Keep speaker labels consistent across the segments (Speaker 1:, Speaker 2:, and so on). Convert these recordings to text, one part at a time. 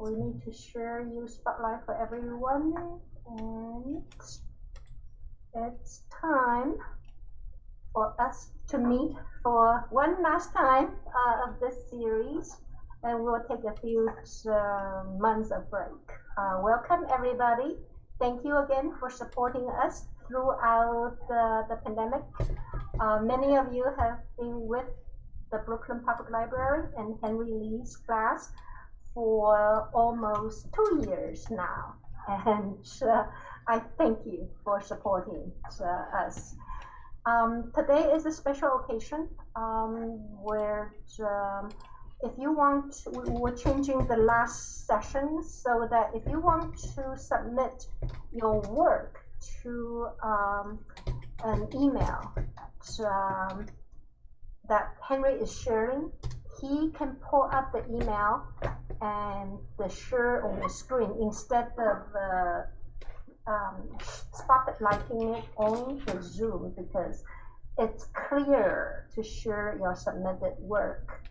Speaker 1: we need to share you spotlight for everyone, and it's time for us to meet for one last time of this series, and we'll take a few months of break. Welcome everybody. Thank you again for supporting us throughout the pandemic. Many of you have been with the Brooklyn Public Library and Henry Lee's class for almost 2 years now, and I thank you for supporting us. Today is a special occasion where if you want, we're changing the last session so that if you want to submit your work to an email that Henry is sharing, he can pull up the email and share on the screen instead of spotlighting it on the Zoom, because it's clearer to share your submitted work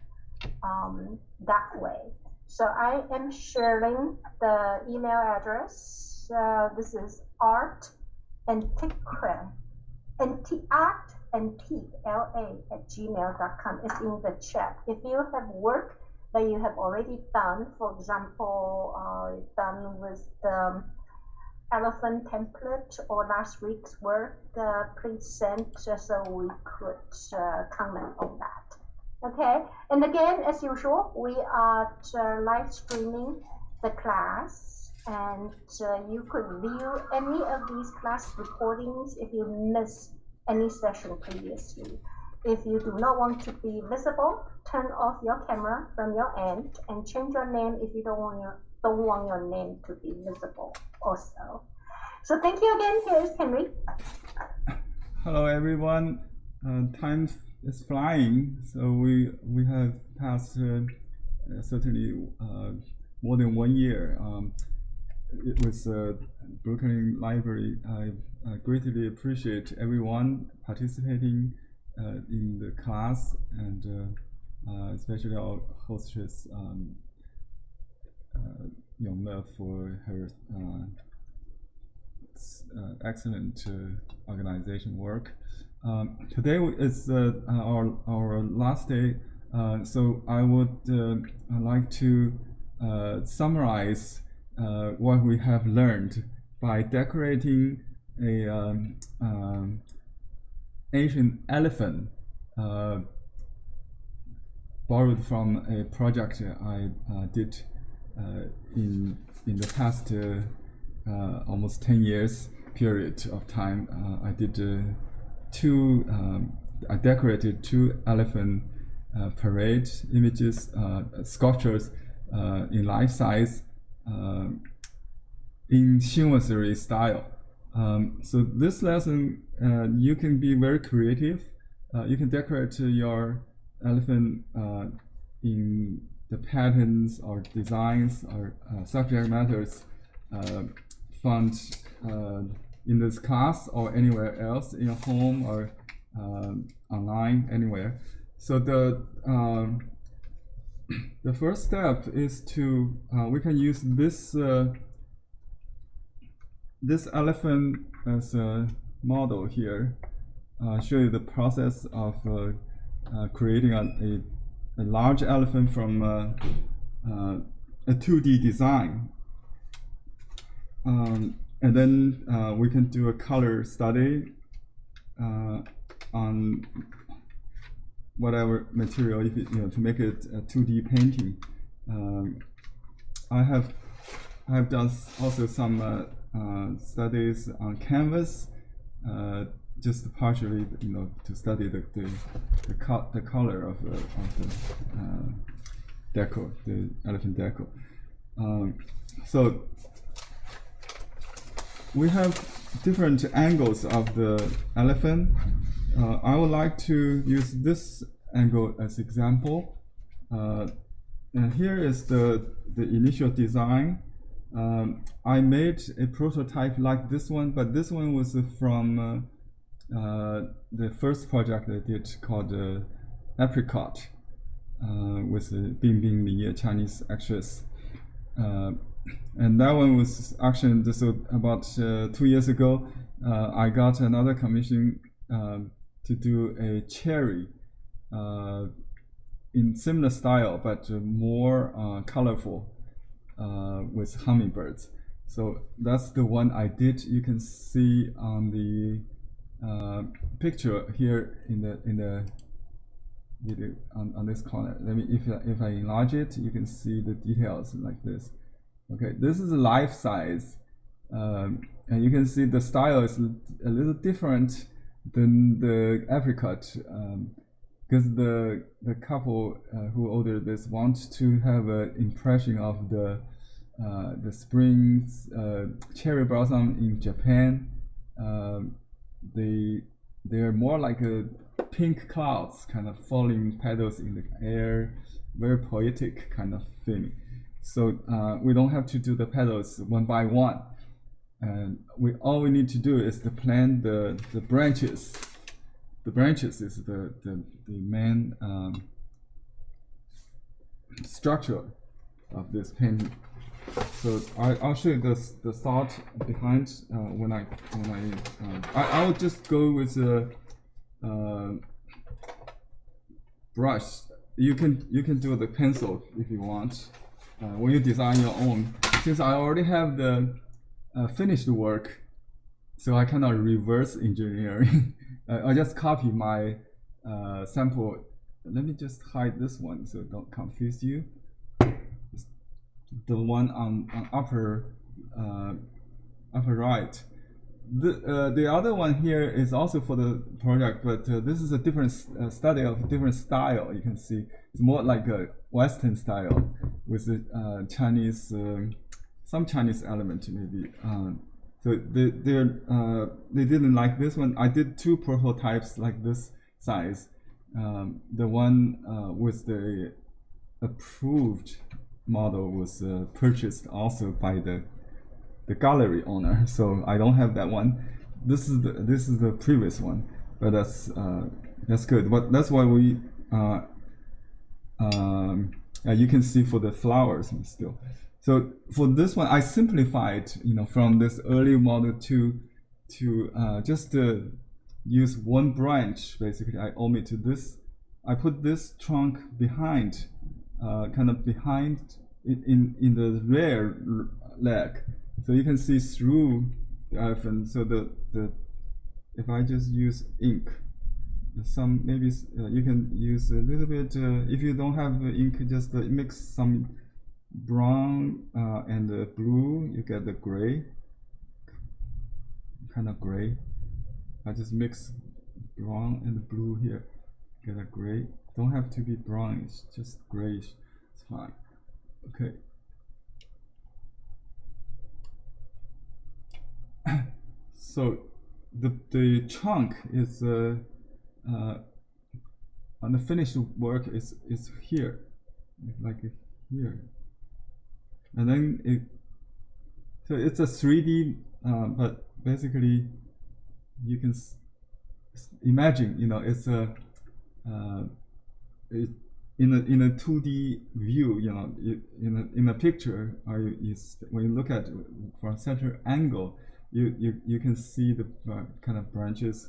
Speaker 1: that way. So I am sharing the email address. This is artantique@gmail.com. It's in the chat. If you have work that you have already done, for example, done with the elephant template or last week's work, please send so we could comment on that. Okay, and again, as usual, we are live streaming the class, and you could view any of these class recordings if you miss any session previously. If you do not want to be visible, turn off your camera from your end and change your name if you don't want your name to be visible also. So thank you again. Here is Henry.
Speaker 2: Hello everyone. Time is flying, so we have passed certainly more than 1 year. It was Brooklyn Library. I greatly appreciate everyone participating in the class, and especially our hostess Yongme for her excellent organization work. Today is our last day, so I would like to summarize what we have learned by decorating a ancient elephant borrowed from a project I did in the past almost 10 years period of time. I did I decorated 2 elephant parade images, sculptures in life size in Chinoiserie style. So this lesson, you can be very creative. You can decorate your elephant in the patterns or designs or subject matters found in this class or anywhere else, in your home or online, anywhere. So the first step is to we can use this this elephant as a model here. Show you the process of creating a large elephant from a 2D design. And then we can do a color study on whatever material, if it, to make it a 2D painting. I have done also some studies on canvas, just partially, to study the color of the deco, the elephant deco. So we have different angles of the elephant. I would like to use this angle as example. And here is the initial design. I made a prototype like this one, but this one was from the first project I did called Apricot, with Bing Bing Li, a Chinese actress. and that one was actually just about 2 years ago. I got another commission to do a cherry in similar style, but more colorful with hummingbirds. So that's the one I did. You can see on the picture here in the video on this corner. Let me, if I enlarge it, you can see the details like this. Okay, this is life size, and you can see the style is a little different than the apricot, because the couple who ordered this want to have an impression of the spring cherry blossom in Japan. They're more like a pink clouds, kind of falling petals in the air, very poetic kind of feeling. So we don't have to do the petals one by one, and all we need to do is to plant the branches. The branches is the main structure of this painting. So I'll show you the thought behind when I will just go with a brush. You can do the pencil if you want when you design your own. Since I already have the finished work, so I cannot reverse engineering. I just copy my sample. Let me just hide this one so don't confuse you. The one on upper right. The other one here is also for the project, but this is a different study of a different style. You can see it's more like a Western style with a Chinese, some Chinese element maybe. So they didn't like this one. I did 2 prototypes like this size. The one with the approved model was purchased also by the gallery owner, so I don't have that one. This is the previous one, but that's good. But that's why we you can see for the flowers still. So for this one, I simplified, from this early model to just use one branch. Basically, I omit to this. I put this trunk behind, kind of behind in the rear leg, so you can see through the elephant. So if I just use ink, some maybe you can use a little bit. If you don't have ink, just mix some brown and blue. You get the gray, kind of gray. I just mix brown and blue here. Get a gray. Don't have to be brownish, just grayish. It's fine. Okay. So the trunk is on the finished work is here, like here, and then so it's a 3D, but basically you can imagine, it's a in a 2D view, in a picture, when you look at it from center angle, you can see the kind of branches.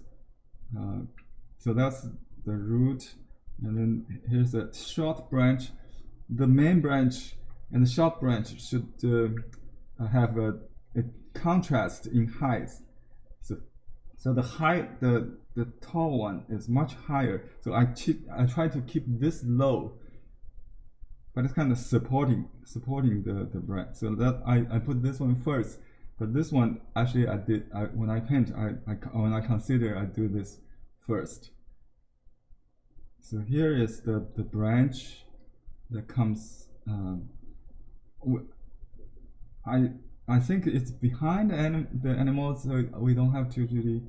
Speaker 2: So that's the root, and then here's a short branch. The main branch and the short branch should have a contrast in height. So the height, the tall one is much higher. So I try to keep this low, but it's kind of supporting the branch. So that I put this one first. But this one actually when I paint, when I consider, I do this first. So here is the branch that comes. I think it's behind the animals, so we don't have to really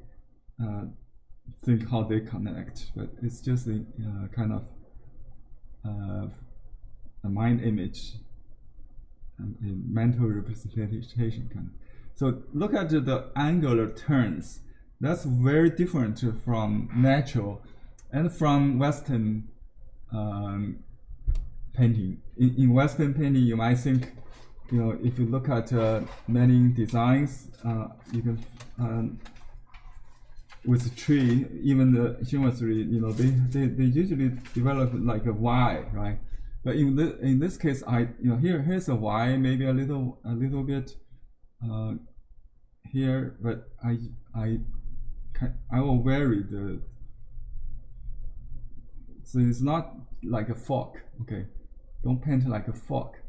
Speaker 2: think how they connect, but it's just a kind of a mind image and a mental representation kind of. So look at the angular turns. That's very different from natural and from Western painting. In Western painting, you might think if you look at many designs, you can with a tree, even the Chinoiserie, they usually develop like a Y, right? But in this case, here's a Y, maybe a little bit here, but I will vary the. So it's not like a fork, okay? Don't paint like a fork.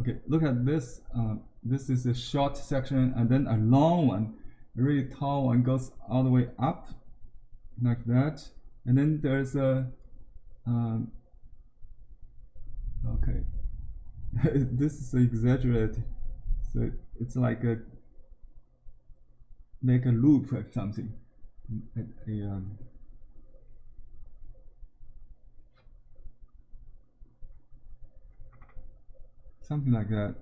Speaker 2: Okay, look at this. This is a short section, and then a long one, a really tall one goes all the way up, like that. And then there's a, okay, this is exaggerated. So it's like make a loop or something. Something like that.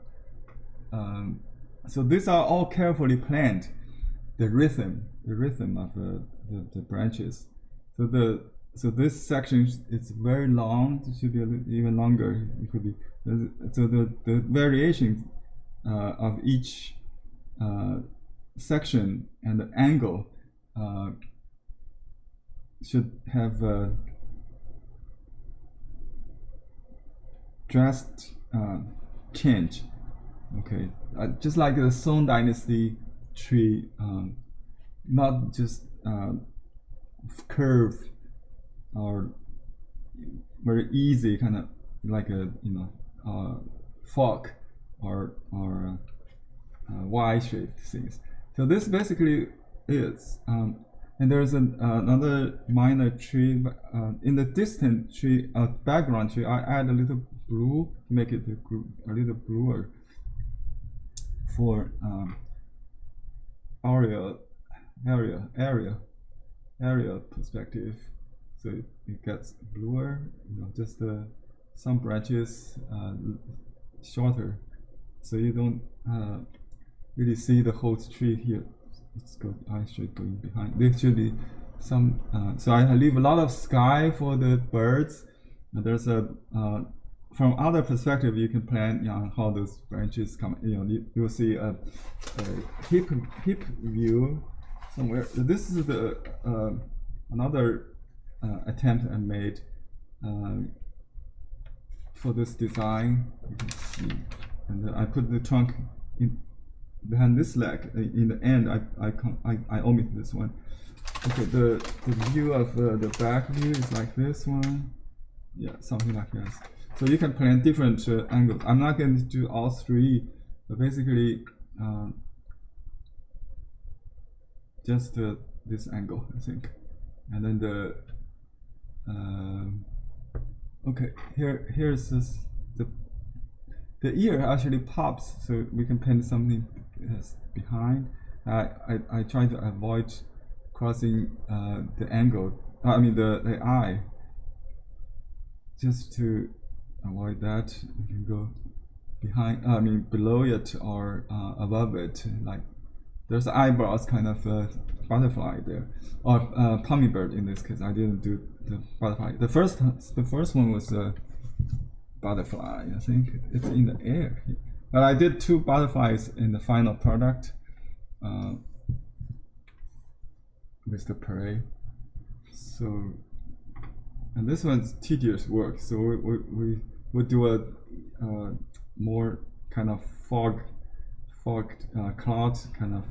Speaker 2: So these are all carefully planned. The rhythm of the branches. So this section is very long. It should be even longer. It could be. So the variation of each section and the angle should have drastic change. Okay, just like the Song Dynasty tree, not just curved or very easy, kind of like a fork or Y-shaped things. So this basically is, and there's another minor tree in the distant tree, background tree. I add a little blue to make it a little bluer for area perspective, so it gets bluer. Just some branches shorter, so you don't really see the whole tree here. I should go behind. There should be some. So I leave a lot of sky for the birds. There's a from other perspective, you can plan how those branches come. You'll see a hip view somewhere. This is the another attempt I made for this design. You can see, and I put the trunk in behind this leg. In the end, I omit this one. Okay, the view of the back view is like this one. Yeah, something like this. So you can plan different angles. I'm not going to do all three, but basically just this angle, I think. And then okay, here's this, the ear actually pops, so we can paint something behind. I try to avoid crossing the angle. I mean the eye, just to avoid that. You can go behind, below it or above it. Like there's eyebrows, kind of butterfly there, or hummingbird in this case. I didn't do the butterfly. The first one was a butterfly. I think it's in the air. But I did 2 butterflies in the final product with the parade. So, and this one's tedious work. So we would do a more kind of fog cloud kind of.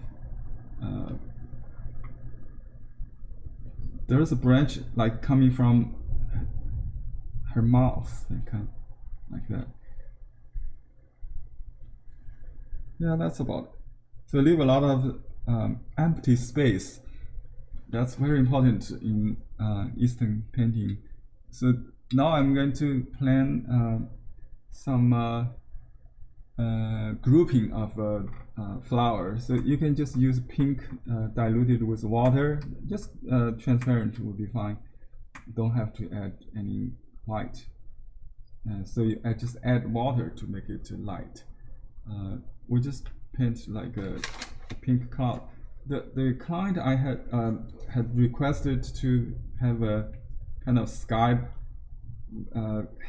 Speaker 2: There's a branch like coming from her mouth, kind of like that. Yeah, that's about it. So leave a lot of empty space. That's very important in Eastern painting. So now I'm going to plan some grouping of flowers. So you can just use pink diluted with water. Just transparent will be fine. Don't have to add any white. So I just add water to make it light. We just paint like a pink cloud. The client I had requested to have a kind of sky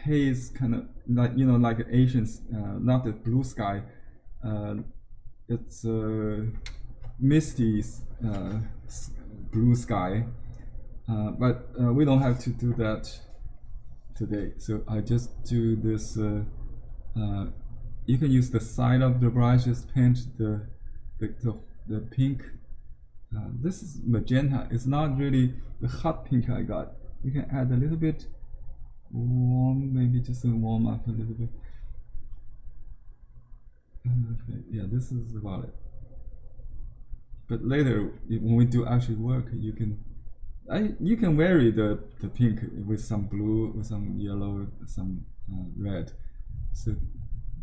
Speaker 2: haze, kind of like like Asians, not the blue sky, it's misty blue sky, but we don't have to do that today. So I just do this. You can use the side of the brush, just paint the pink. This is magenta. It's not really the hot pink I got. You can add a little bit warm, maybe just warm up a little bit. Okay, yeah, this is about it. But later, when we do actual work, you can vary the pink with some blue, with some yellow, some red. So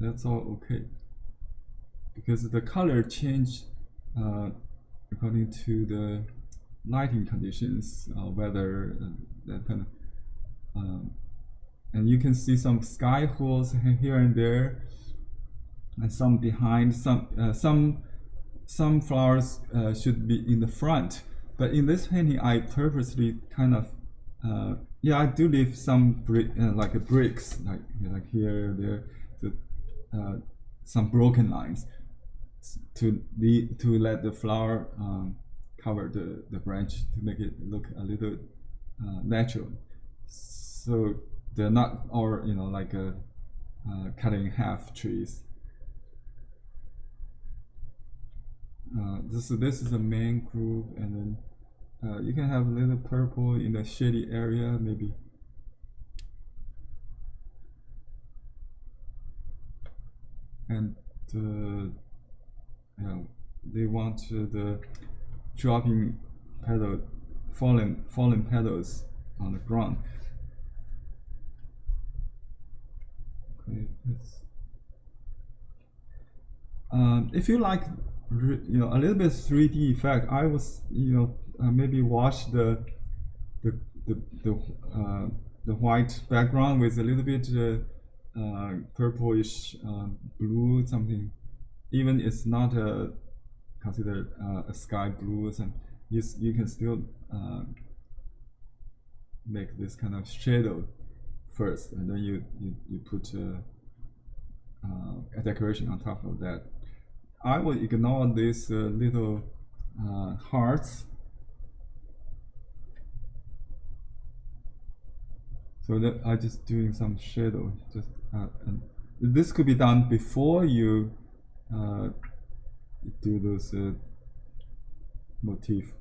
Speaker 2: that's all okay. Because the color change according to the lighting conditions, weather, that kind of. And you can see some sky holes here and there, and some behind. Some flowers should be in the front, but in this painting, I purposely kind of, I do leave some like bricks, like here, there, so, some broken lines to let the flower cover the branch to make it look a little natural. So they're not all like cut in half trees. This is the main group, and then you can have a little purple in the shady area, maybe. And they want the dropping petal, fallen petals on the ground. Okay, if you like, a little bit 3D effect, I was maybe wash the white background with a little bit purplish blue, something. Even it's not considered a sky blue or something. You can still make this kind of shadow first, and then you put a decoration on top of that. I will ignore these little hearts. So that I just doing some shadow. Just and this could be done before you do those motif.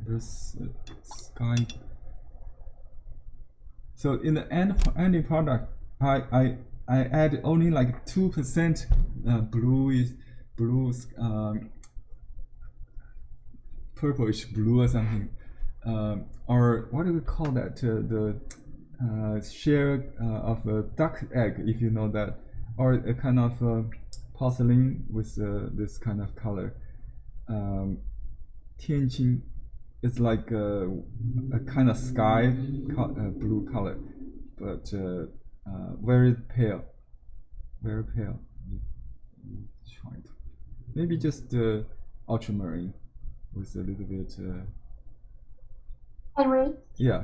Speaker 2: This sky. So in the end product, I add only like 2% blue, purplish blue or something, or what do we call that? The share of a duck egg, if you know that, or a kind of porcelain with this kind of color. Tianqing, it's like a kind of sky blue color, but very pale. Try it. Maybe just ultramarine with a little bit.
Speaker 1: Henry?
Speaker 2: Yeah.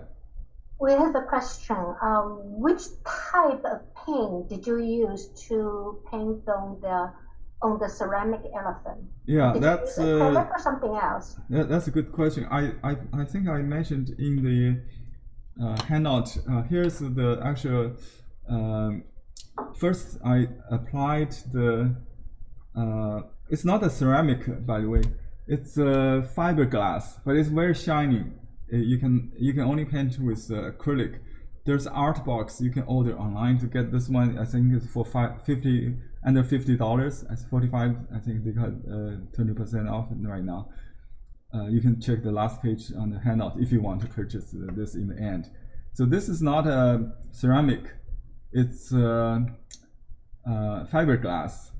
Speaker 1: We have a question. Which type of paint did you use to paint on the ceramic elephant?
Speaker 2: Yeah,
Speaker 1: did
Speaker 2: that's
Speaker 1: you use acrylic or something else.
Speaker 2: That's a good question. I think I mentioned in the handout. Here's the actual. First, I applied the. It's not a ceramic, by the way. It's a fiberglass, but it's very shiny. You can only paint with acrylic. There's art box you can order online to get this one. I think it's for under $50. It's $45. I think they got 20% off right now. You can check the last page on the handout if you want to purchase this in the end. So this is not a ceramic. It's fiberglass.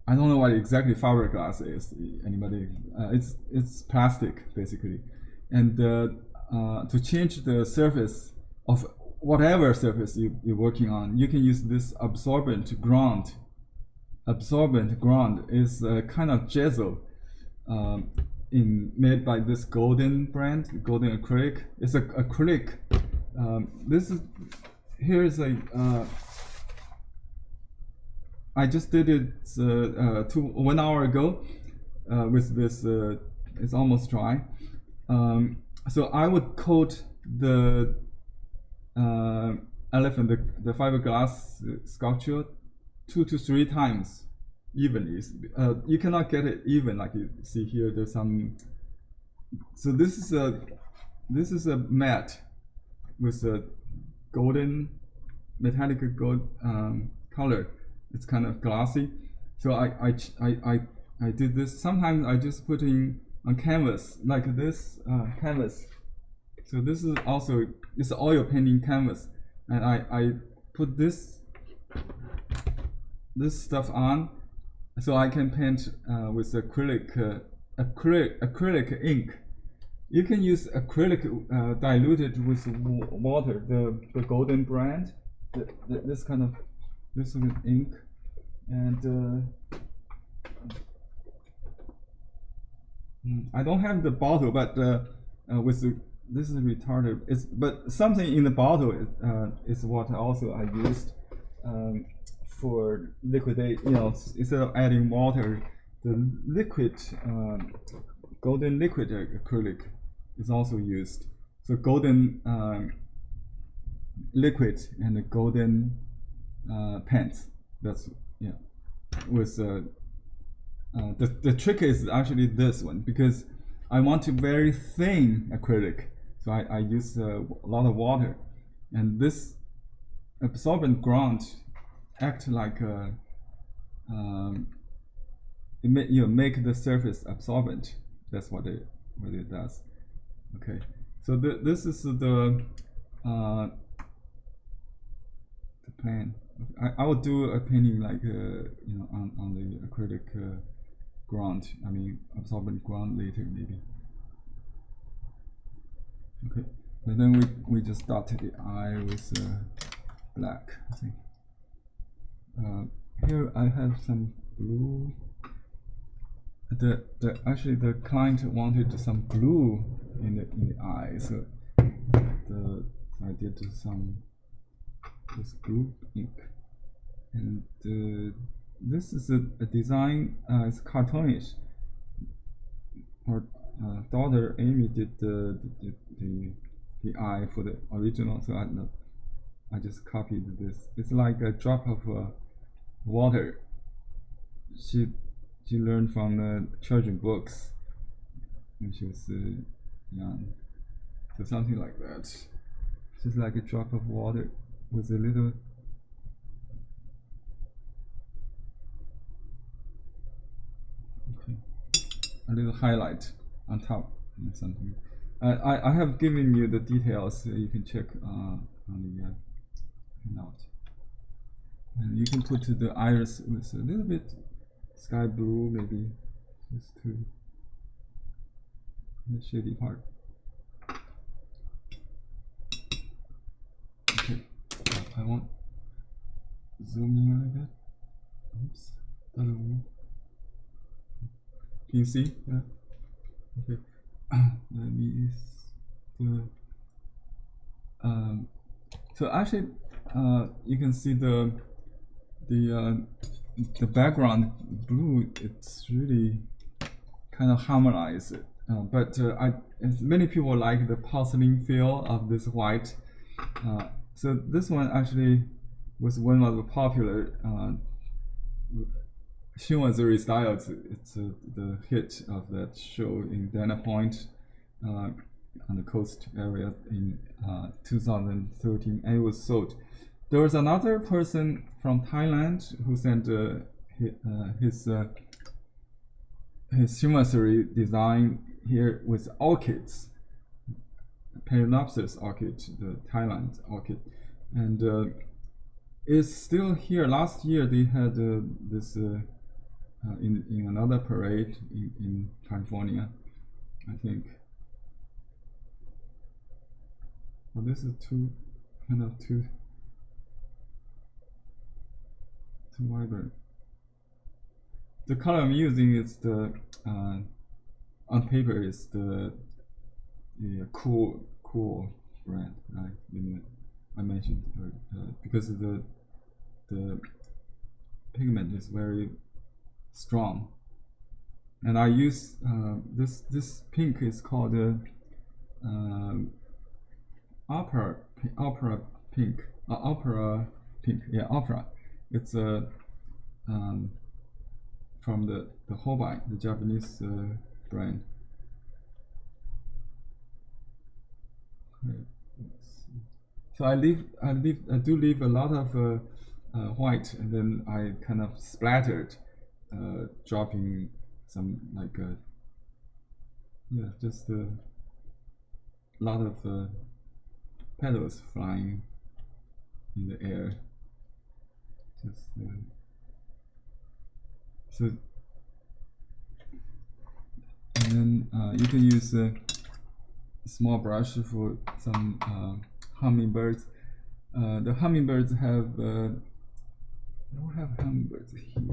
Speaker 2: I don't know what exactly fiberglass is. Anybody? It's plastic basically, and to change the surface of whatever surface you're working on, you can use this absorbent ground. Absorbent ground is a kind of gesso made by this Golden brand, Golden acrylic. It's a acrylic. Here's a I just did it 1 hour ago with this. It's almost dry. So I would coat the elephant, the fiberglass sculpture 2 to 3 times evenly. You cannot get it even, like you see here. There's some. So this is a matte with a golden, metallic gold color. It's kind of glossy. So I did this. Sometimes I just put in on canvas like this canvas. So this is also it's oil painting canvas, and I put this stuff on, so I can paint with acrylic ink. You can use acrylic diluted with water, the golden brand, this kind of ink, and I don't have the bottle, but with this is retarded. But something in the bottle is what also I used for liquidate. Instead of adding water, the liquid golden liquid acrylic is also used. So golden liquid and the golden paints. That's with the trick is actually this one, because I want to very thin acrylic, so I use a lot of water, and this absorbent ground act like a make the surface absorbent. That's what it does. Okay, so this is the plan. I will do a painting like on the acrylic ground. I mean absorbent ground later maybe. Okay, and then we just dot the eye with black. I think. Here I have some blue. Actually the client wanted some blue in the eye, so I did some this blue ink, and this is a design. It's cartoonish. Our daughter Amy did the eye for the original, so I just copied this. It's like a drop of water. She learned from the children's books when she was young. So something like that. Just like a drop of water with a little highlight on top and something. I have given you the details. You can check on the handout. And you can put the iris with a little bit sky blue, maybe, just to the shady part. Okay, I won't zoom in like that. Oops, doesn't move. Can you see? Yeah. Okay. Let me so actually, you can see the background blue. It's really kind of harmonized. But many people like the porcelain feel of this white. So this one actually was one of the popular Chinoiserie styles. It's the hit of that show in Dana Point on the coast area in 2013, and it was sold. There was another person from Thailand who sent his Chinoiserie design here with orchids, Perenopsis orchid, the Thailand orchid, and it's still here. Last year they had this in another parade in California, I think. Well, this is too vibrant. The color I'm using is the on paper is the cool brand I mentioned because the pigment is very strong, and I use this pink is called opera pink. Yeah, opera. It's from the Hobby, the Japanese brand. Okay, so I do leave a lot of white, and then I kind of splattered, dropping some like yeah, just a lot of petals flying in the air. Just so, and then you can use a small brush for some hummingbirds. The hummingbirds have I don't have hummingbirds here.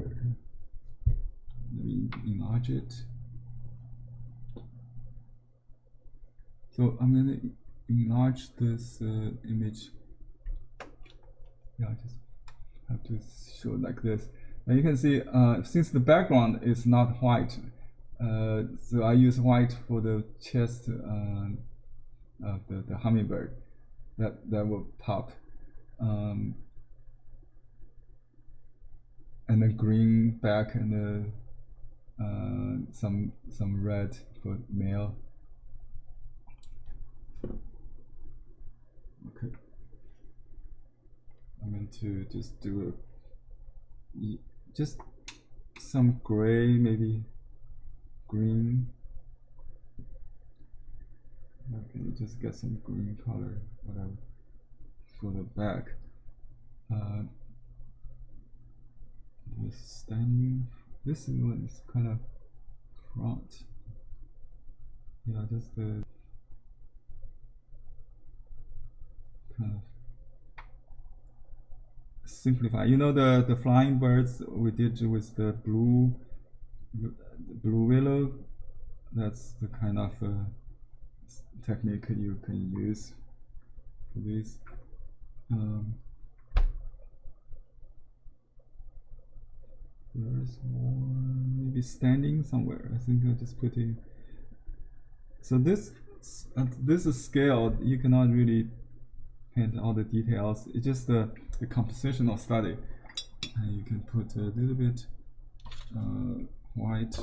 Speaker 2: Let me enlarge it. So I'm gonna enlarge this image. Yeah, I just have to show it like this. And you can see since the background is not white, so I use white for the chest of the hummingbird. That will pop. And the green back, and the some red for male. Okay, I'm going to just do just some gray, maybe green. Okay, just get some green color, whatever, for the back. This one is kind of front. Yeah, just the kind of simplify. You know the flying birds we did with the blue willow. That's the kind of technique you can use for this. There's one maybe standing somewhere. I think I just put it. So this is scaled. You cannot really paint all the details. It's just the compositional study, and you can put a little bit white.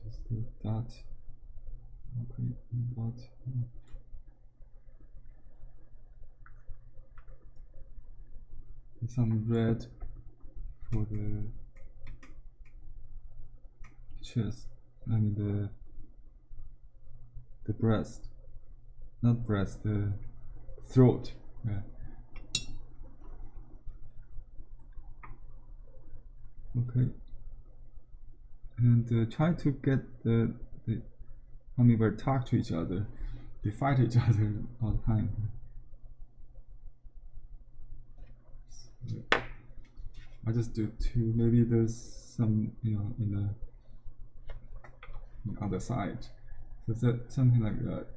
Speaker 2: Just a dot. Okay, dot. Some red for the chest. I mean the breast, not breast, the throat. Yeah. Okay. And try to get the hummingbird talk to each other. They fight each other all the time. I just do two. Maybe there's some, in the other side. So that's something like that.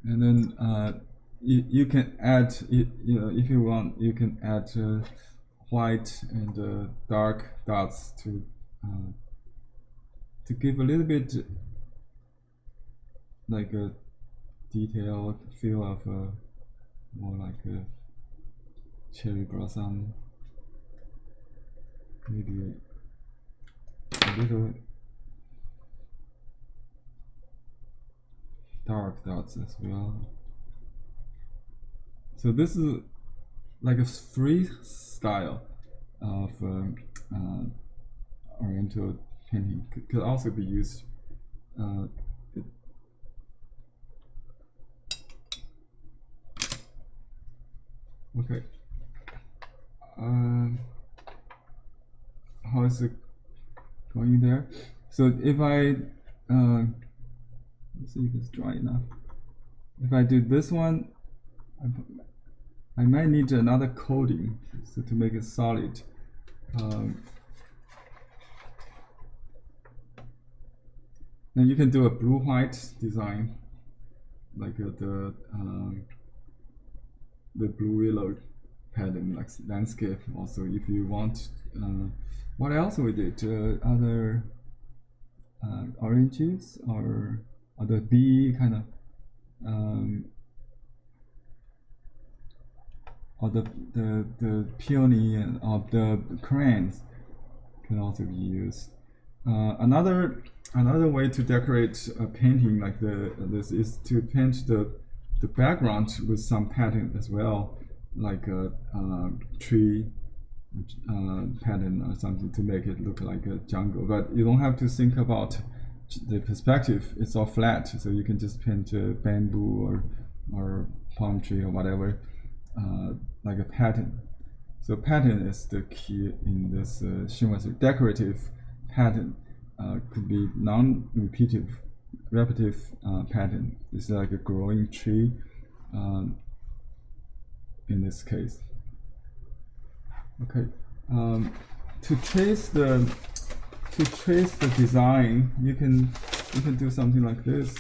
Speaker 2: And then you can add, if you want, you can add white and dark dots to give a little bit like a detailed feel of more like a cherry blossom, maybe a little dark dots as well. So this is like a free style of Oriental painting. Could also be used. Okay. How is it going there? So if I let's see if it's dry enough. If I do this one, I might need another coating to make it solid. And you can do a blue-white design, like the blue willow pattern, like landscape. Also, if you want, what else we did? Other oranges or other bee kind of, or the peony and or the cranes can also be used. Another way to decorate a painting like this is to paint the background with some pattern as well, like a tree pattern or something to make it look like a jungle. But you don't have to think about the perspective. It's all flat, so you can just paint a bamboo or palm tree or whatever, like a pattern. So pattern is the key in this Chinoiserie. Decorative pattern could be non-repetitive, repetitive pattern. It's like a growing tree in this case. Okay, to trace the design, you can do something like this.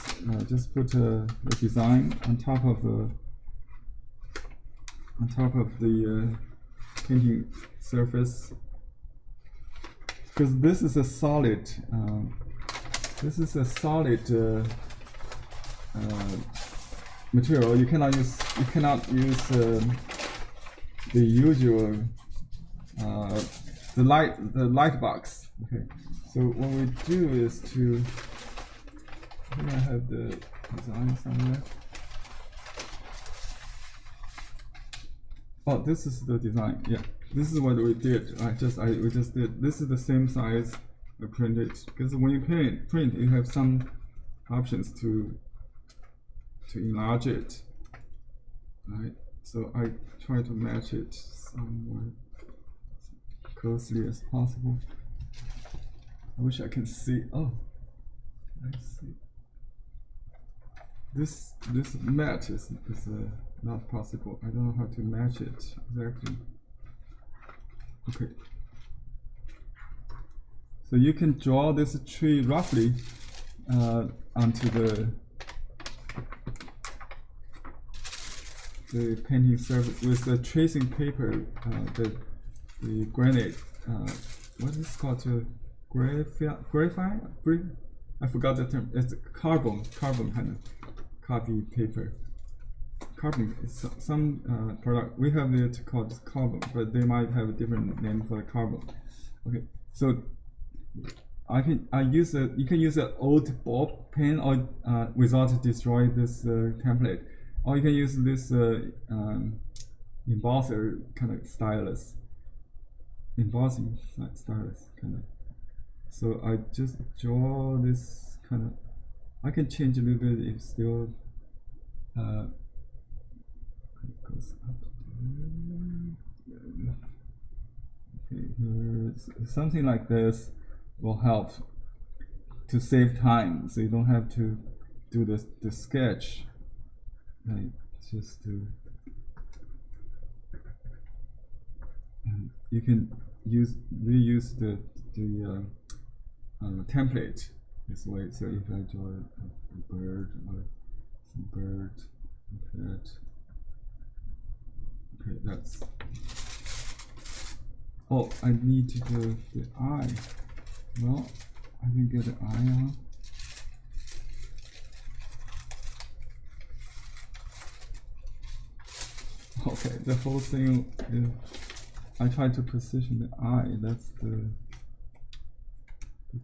Speaker 2: Just put the design on top of the painting surface, because this is a solid material. You cannot use the usual the light box. Okay, so what we do is to, I think I have the design somewhere. Oh, this is the design. Yeah, this is what we did. We just did. This is the same size I printed, because when you print, you have some options to enlarge it. Right. So I try to match it somewhere closely as possible. I wish I can see. Oh, let's see. This match is not possible. I don't know how to match it exactly. Okay. So you can draw this tree roughly onto the painting surface with the tracing paper, the granite. What is it called? Graphite? I forgot the term. It's carbon kind of copy paper. Carbon is some product. We have it called carbon, but they might have a different name for the carbon. Okay, so you can use an old ball pen or without destroy this template, or you can use this embosser kind of stylus, embossing stylus kind of. So I just draw this kind of. I can change a little bit if still. It goes up there. Okay, here's something like this will help to save time, so you don't have to do the sketch. Right, just to, and you can reuse the template this way. So if I draw a bird or some bird like that. Okay, that's. Oh, I need to do the eye. Well, I can get the eye on. Okay, the whole thing is, I try to position the eye. That's the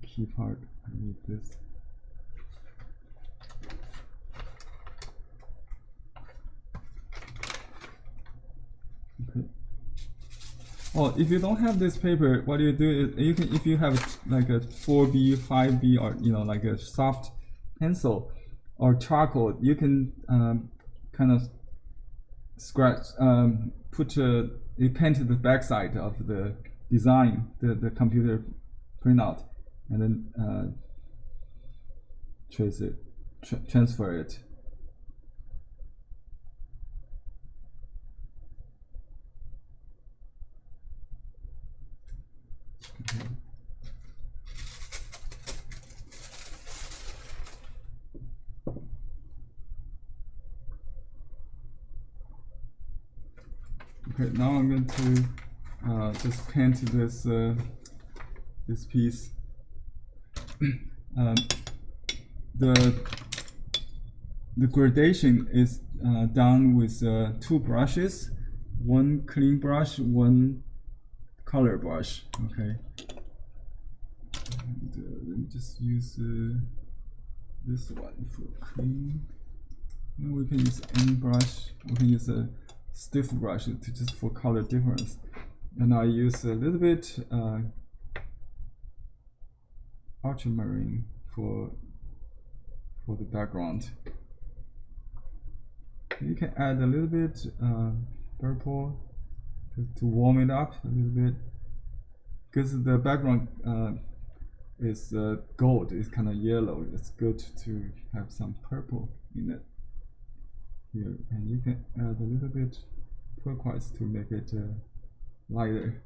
Speaker 2: key part. I need this. Okay. Oh, if you don't have this paper, what you do is you can, if you have like a 4B, 5B, or like a soft pencil or charcoal, you can kind of scratch, you paint the backside of the design, the computer printout, and then trace it, transfer it. Okay, now I'm going to just paint this this piece. The gradation is done with 2 brushes, one clean brush, one color brush. Okay. And, let me just use this one for clean. And we can use any brush. We can use a stiff brush to just for color difference. And I use a little bit ultramarine for the background. You can add a little bit purple to warm it up a little bit, because the background is gold, it's kind of yellow. It's good to have some purple in it here, and you can add a little bit turquoise to make it lighter.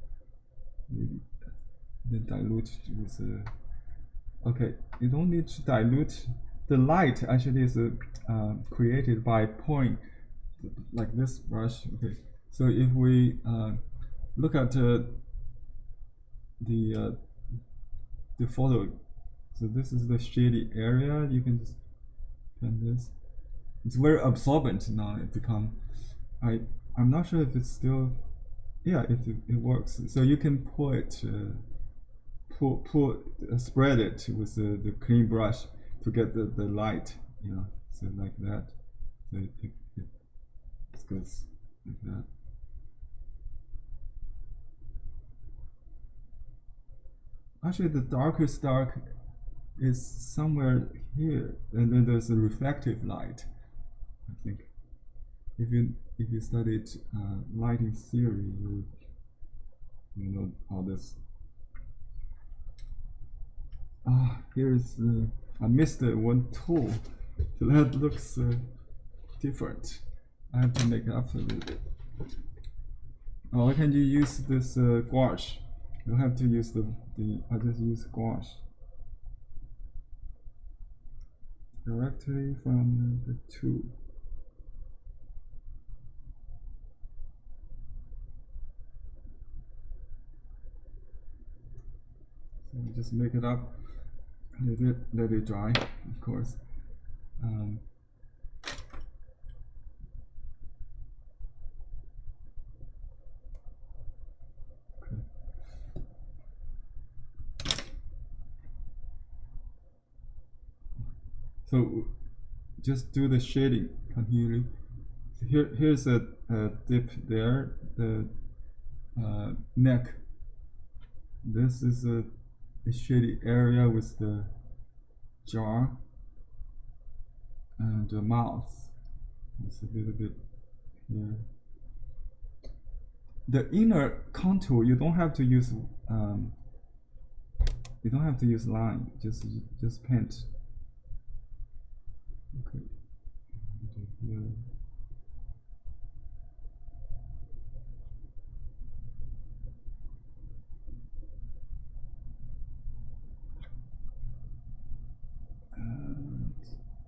Speaker 2: Maybe then dilute with okay, you don't need to dilute. The light actually is created by pouring, like this brush. Okay, so if we look at the photo, so this is the shady area. You can just paint this. It's very absorbent now. It become. I'm not sure if it's still. Yeah, it works. So you can pour it, spread it with the clean brush to get the light, you know, so like that. So it goes like that. Actually, the darkest dark is somewhere here, and then there's a reflective light. I think if you studied lighting theory, you know all this. Here's I missed one tool, so that looks different. I have to make it up a little bit. Why can't you use this gouache? You don't have to use I just use gouache directly from the tool. So just make it up. Let it dry, of course. Okay. So just do the shading continually. Here's a dip there, the neck. This is a shady area with the jaw and the mouth. It's a little bit here. The inner contour, you don't have to use line. Just paint. Okay. Here.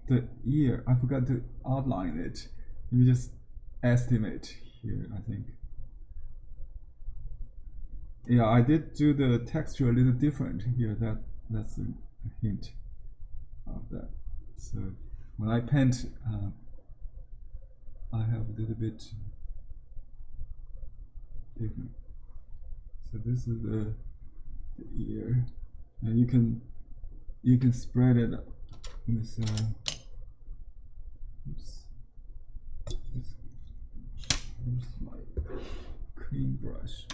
Speaker 2: The ear, I forgot to outline it. Let me just estimate here, I think. Yeah, I did do the texture a little different here. That's a hint of that. So when I paint, I have a little bit different. So this is the ear, and you can spread it with oops. Here's my clean brush.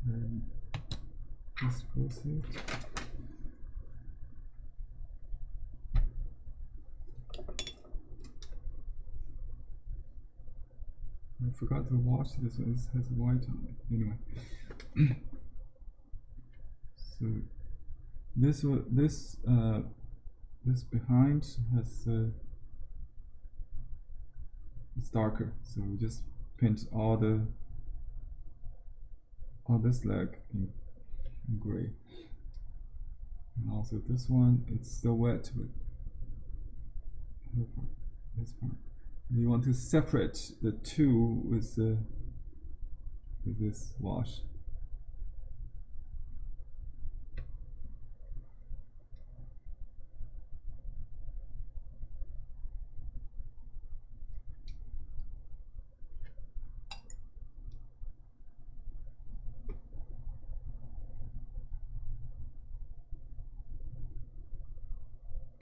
Speaker 2: And disperse it. I forgot to wash this one. It has white on it. Anyway, so this behind has it's darker. So we just paint all this leg in gray. And also this one, it's still wet, but this part. You want to separate the two with this wash.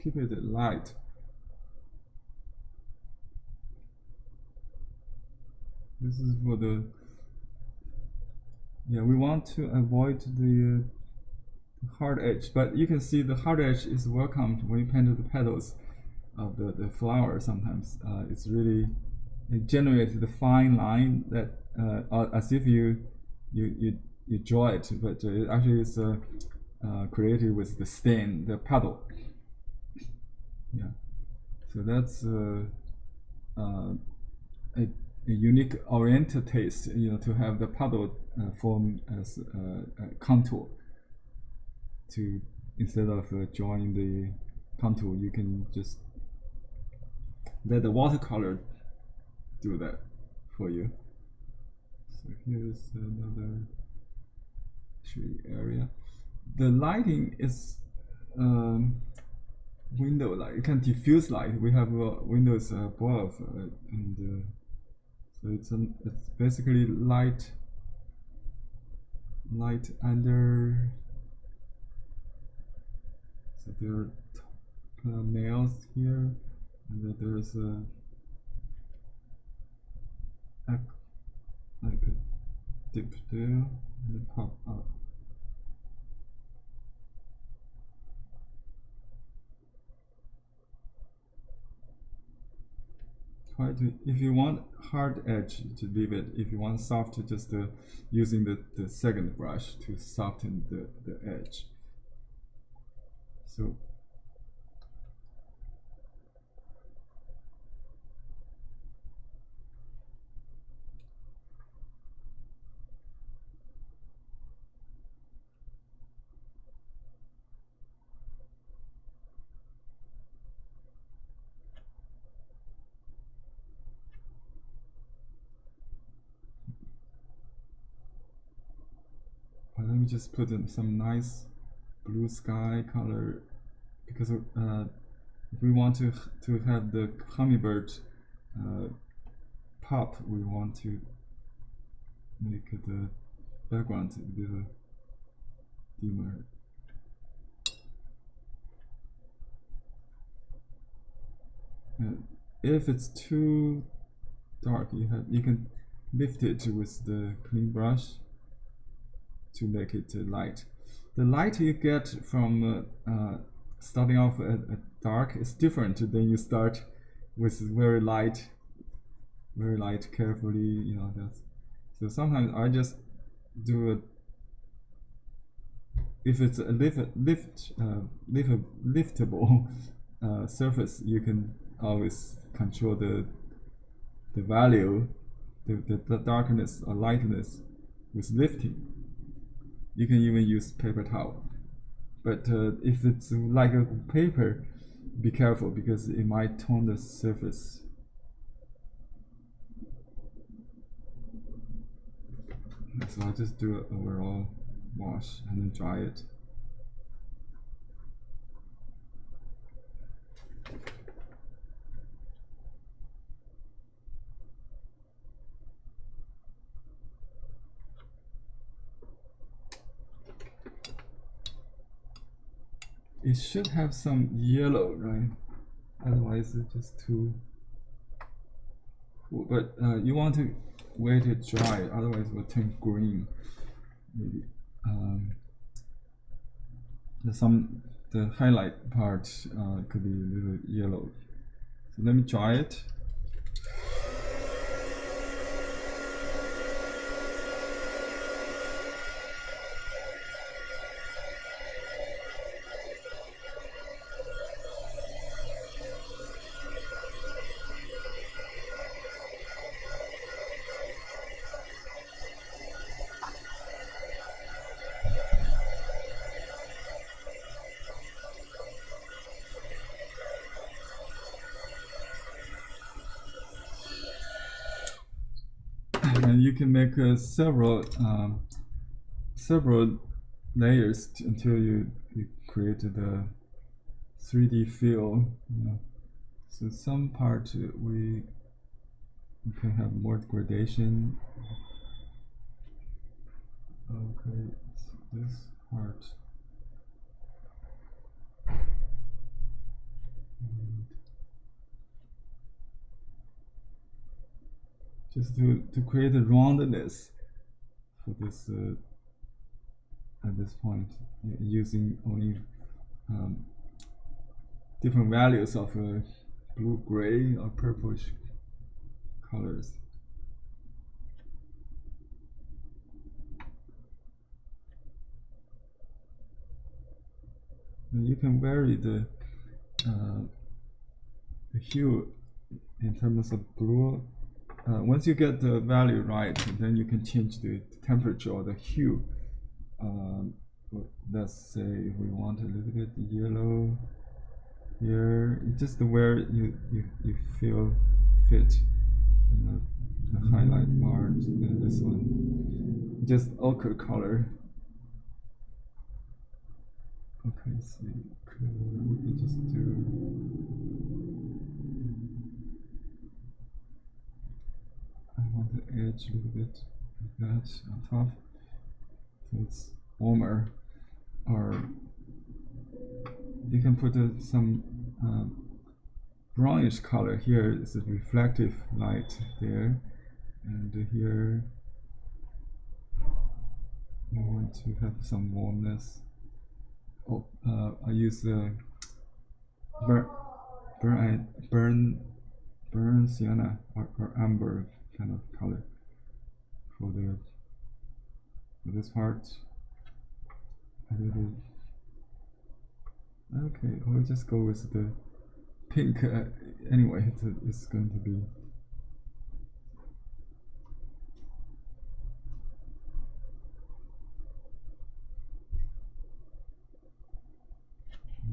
Speaker 2: Keep it light. This is for the, yeah, we want to avoid the hard edge, but you can see the hard edge is welcomed when you paint the petals of the flower. Sometimes it's really, it generates the fine line that as if you draw it, but it actually is created with the stain, the petal. Yeah, so that's a unique oriental taste, to have the petal form as a contour. To instead of drawing the contour, you can just let the watercolor do that for you. So here's another tree area. The lighting is window light. You can diffuse light. We have windows above, and so it's basically light under. So there are nails here, and then there's like a dip there, and then pop up. Try to, if you want hard edge, to leave it. If you want soft, just using the second brush to soften the edge. So let me just put in some nice blue sky color, because if we want to have the hummingbird pop, we want to make the background a little dimmer. And if it's too dark, you can lift it with the clean brush to make it light. The light you get from starting off at dark is different than you start with very light carefully. That's so. Sometimes I just do it. If it's a liftable surface, you can always control the value, the darkness or lightness with lifting. You can even use paper towel, but if it's like a paper, be careful because it might tone the surface. So I'll just do an overall wash and then dry it. It should have some yellow, right? Otherwise it's just too cool. But you want to wait it dry, otherwise it will turn green. Maybe the highlight part could be a little yellow. So let me dry it. you can make several layers until you create the 3D feel. You know. So some part we can have more gradation. Okay, so this part. Just to create a roundness for this at this point, using only different values of blue, gray, or purplish colors. And you can vary the hue in terms of blue. Once you get the value right, then you can change the temperature or the hue. Let's say if we want a little bit yellow here, it's just where you feel fit. You know, the highlight part, and this one, just ochre color. Okay, so we can just do. I want the edge a little bit like that on top, so it's warmer. Or you can put some brownish color here. It's a reflective light there, and here you want to have some warmness. Oh, I use burn sienna or amber kind of color for this part. A little. Okay, I'll just go with the pink. Anyway, it's going to be.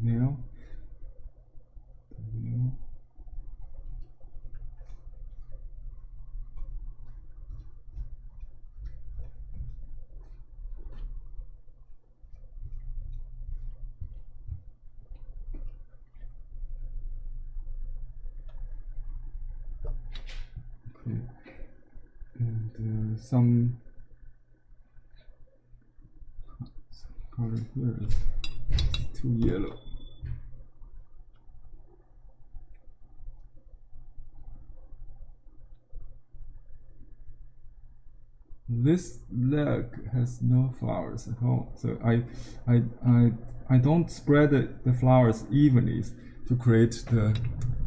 Speaker 2: Now. And some color here is too yellow. This leg has no flowers at all, so I don't spread the flowers evenly to create the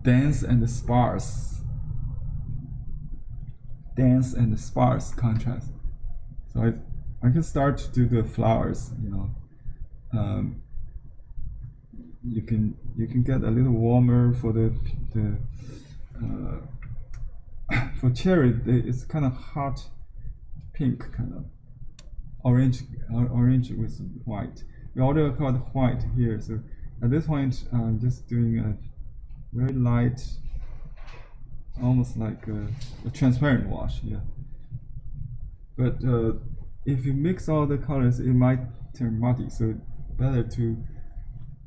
Speaker 2: dense and sparse contrast. So I can start to do the flowers. You know, you can get a little warmer for the for cherry. It's kind of hot pink, kind of orange with white. We already got white here, so at this point I'm just doing a very light, almost like a transparent wash. Yeah. But if you mix all the colors, it might turn muddy. So better to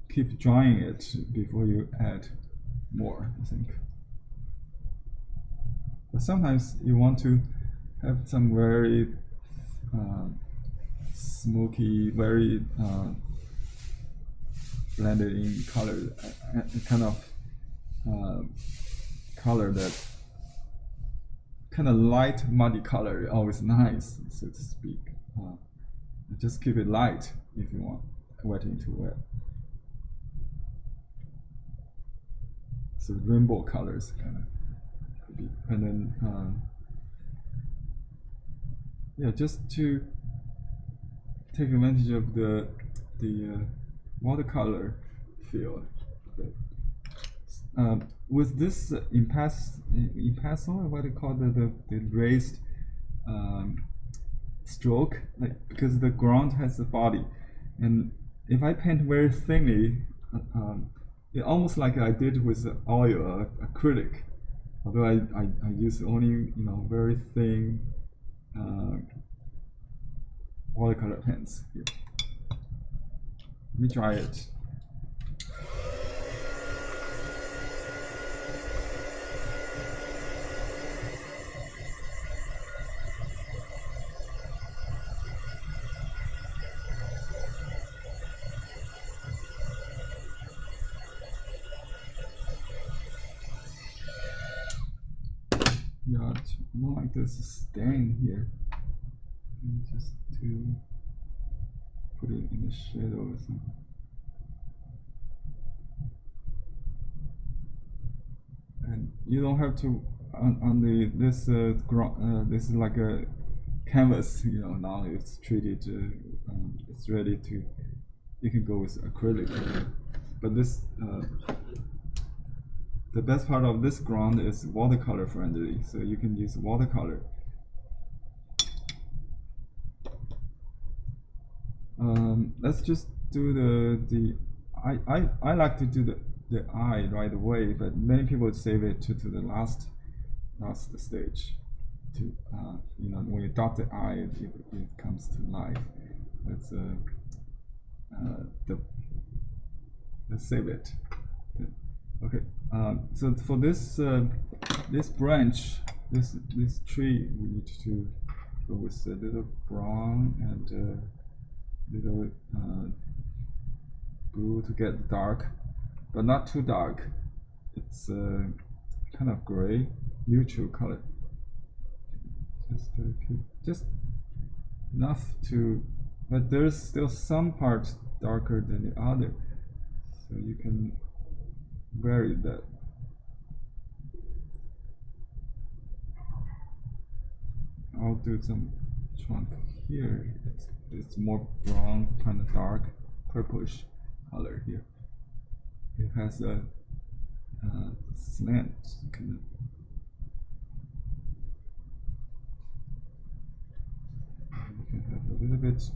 Speaker 2: keep drying it before you add more, I think. But sometimes you want to have some very smoky, very blended in color, kind of color that kind of light muddy color, always nice, so to speak. Just keep it light if you want wet into wet. So rainbow colors kind of could be, and then yeah, just to take advantage of the watercolor feel. With this impasto, what they call the raised stroke, like, because the ground has a body, and if I paint very thinly, it almost like I did with oil acrylic, although I use only very thin watercolor pens here. Let me try it. Yeah, I don't like this stain here. Just to put it in the shadow or something. And you don't have to on the this this is like a canvas, you know. Now it's treated, it's ready to. You can go with acrylic, but this the best part of this ground is watercolor friendly, so you can use watercolor. Let's just do the I like to do the eye right away, but many people save it to the last stage. To you know, when you dot the eye, it comes to life. Let's save it. Okay. So for this this branch, this tree, we need to go with a little brown and little blue to get dark, but not too dark. It's kind of gray, neutral color. Just enough to, but there's still some parts darker than the other, so you can vary that. I'll do some trunk here. It's more brown, kind of dark, purplish color here. It has a slant kind of. You can have a little bit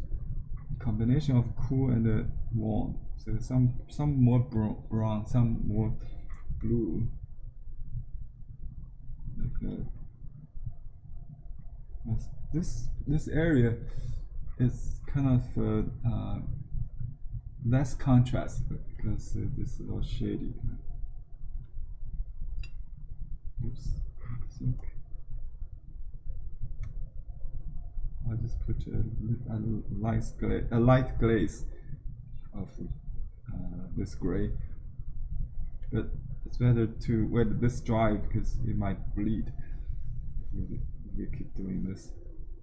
Speaker 2: combination of cool and warm. So some more brown, some more blue. Like this area is kind of less contrast because this is all shady. Oops, I think I'll just put a light glaze of this gray, but it's better to let this dry because it might bleed. We keep doing this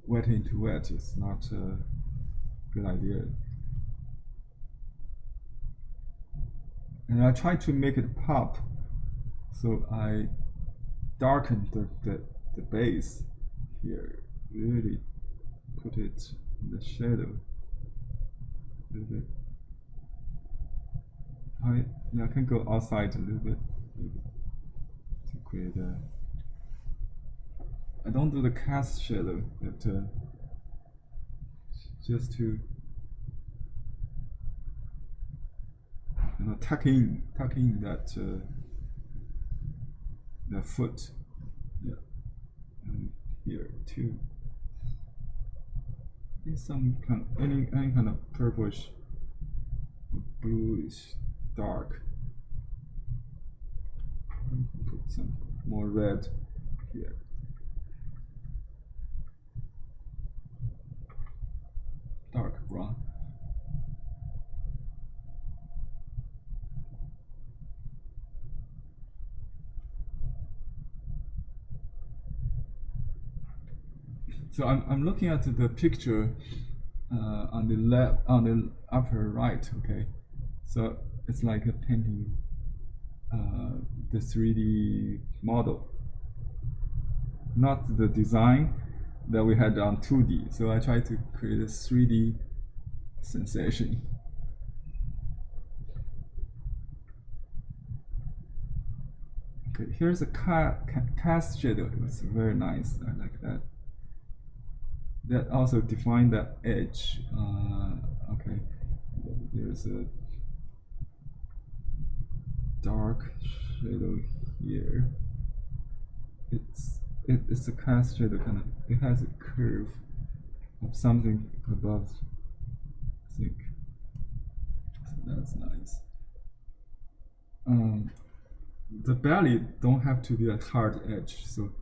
Speaker 2: wet into wet. It's not a good idea. And I try to make it pop, so I darken the base here. Really put it in the shadow a little bit. I can go outside a little bit to create a. I don't do the cast shadow, but just to tuck in that the foot, yeah, and here too. Need some kind of any kind of purplish, bluish, dark. Put some more red here. Dark brown. So I'm looking at the picture on the upper right. Okay, so it's like a painting the 3D model, not the design that we had on 2D. So I try to create a 3D sensation. Okay, here's a cast shadow. It's very nice. I like that. That also define the edge. Okay, there's a dark shadow here. It's it's a cast shadow kind of. It has a curve of something above. I think so that's nice. The belly don't have to be a hard edge, so.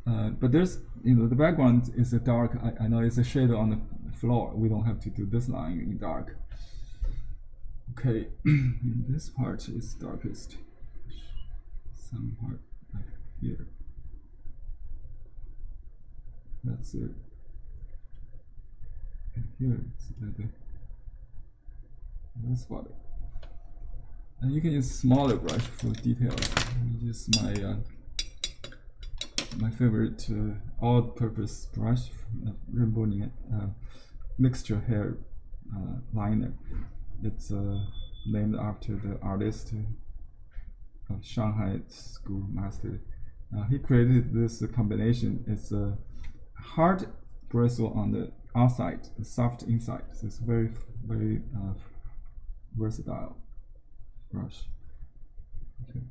Speaker 2: But there's, the background is a dark. I know it's a shadow on the floor. We don't have to do this line in dark. Okay, this part is darkest. Some part like here. That's it. And here it's like that's what. And you can use smaller brush for details. I use my my favorite all-purpose brush, Rainbow mixture hair liner. It's named after the artist of Shanghai school master. He created this combination. It's a hard bristle on the outside, a soft inside. So it's very, very versatile brush. Okay.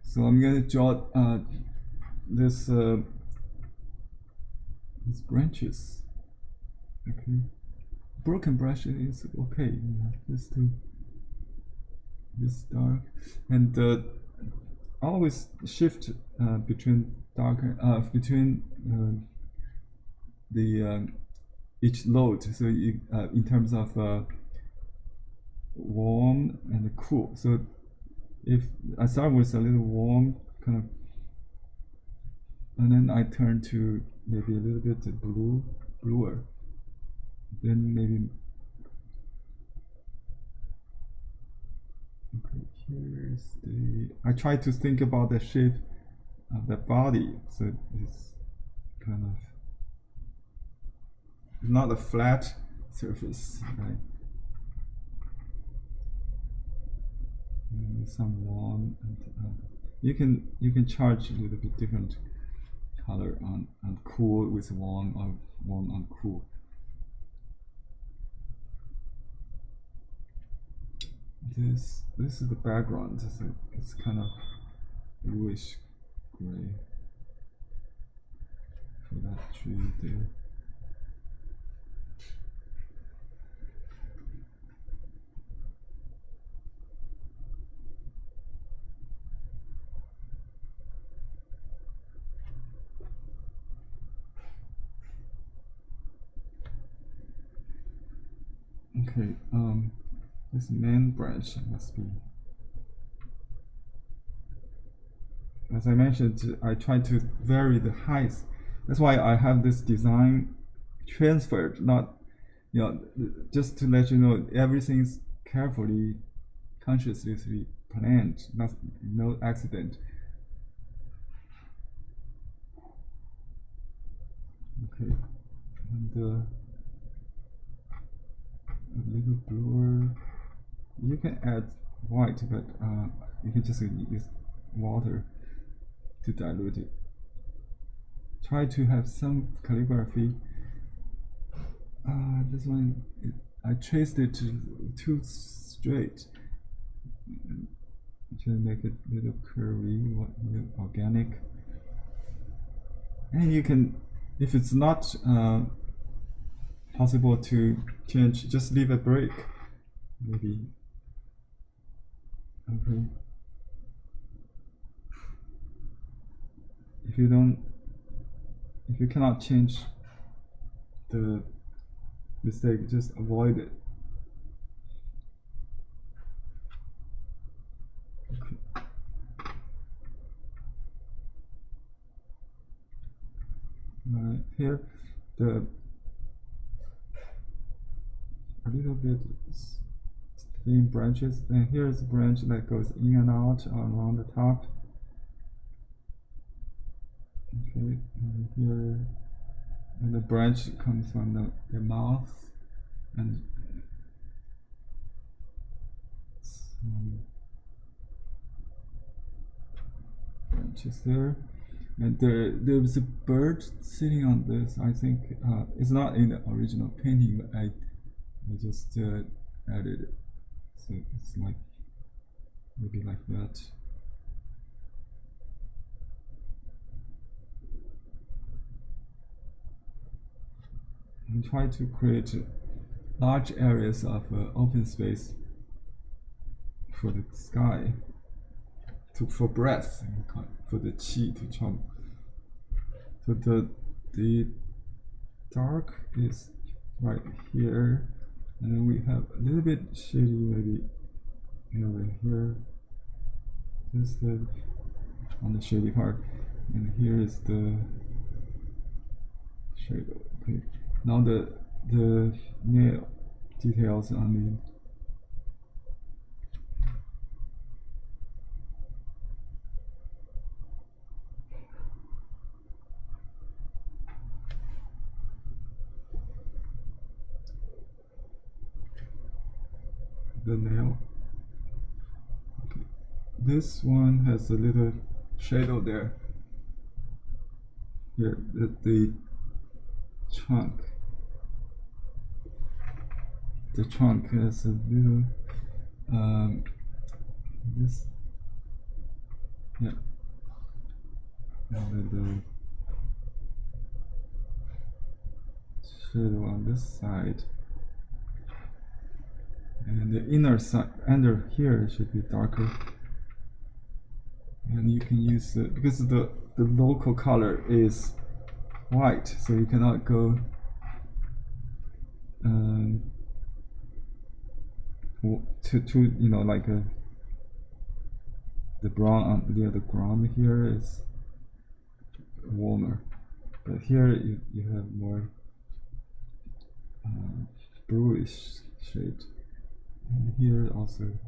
Speaker 2: So I'm gonna draw these branches. Okay. Broken brush is okay. Just to this dark, and always shift between darker between the each load. So you, in terms of warm and cool. So if I start with a little warm kind of, and then I turn to maybe a little bit bluer, then maybe. Okay, here's the. I try to think about the shape of the body, so it's kind of not a flat surface, right? And some warm, and you can charge a little bit different color on cool with warm, or warm on cool. This is the background. It's kind of bluish gray for that tree there. Okay, this main branch must be, as I mentioned, I try to vary the height. That's why I have this design transferred, not, just to let you know, everything is carefully, consciously planned, no accident. Okay, and a little bluer. You can add white, but you can just use water to dilute it. Try to have some calligraphy. This one, I traced it too straight. Try to make it a little curvy, organic. And you can, if it's not possible to change, just leave a break, maybe. Okay. If you cannot change the mistake, just avoid it. Okay. Here, a little bit thin branches, and here's a branch that goes in and out around the top. Okay, and here, and the branch comes from the mouth, and some branches there. And there was a bird sitting on this. I think it's not in the original painting, but I just added it. So it's like maybe like that. and try to create large areas of open space for the sky, for breath, for the qi to travel. So the dark is right here, and then we have a little bit shady maybe over here. This is the on the shady part, and here is the shadow. Okay, now the nail details on the nail. Okay. This one has a little shadow there. Here, the trunk. The trunk has a little this, yeah, and the shadow on this side, and the inner side under here should be darker. And you can use because the local color is white, so you cannot go to you know, like the brown near the ground here is warmer, but here you have more bluish shade, and here also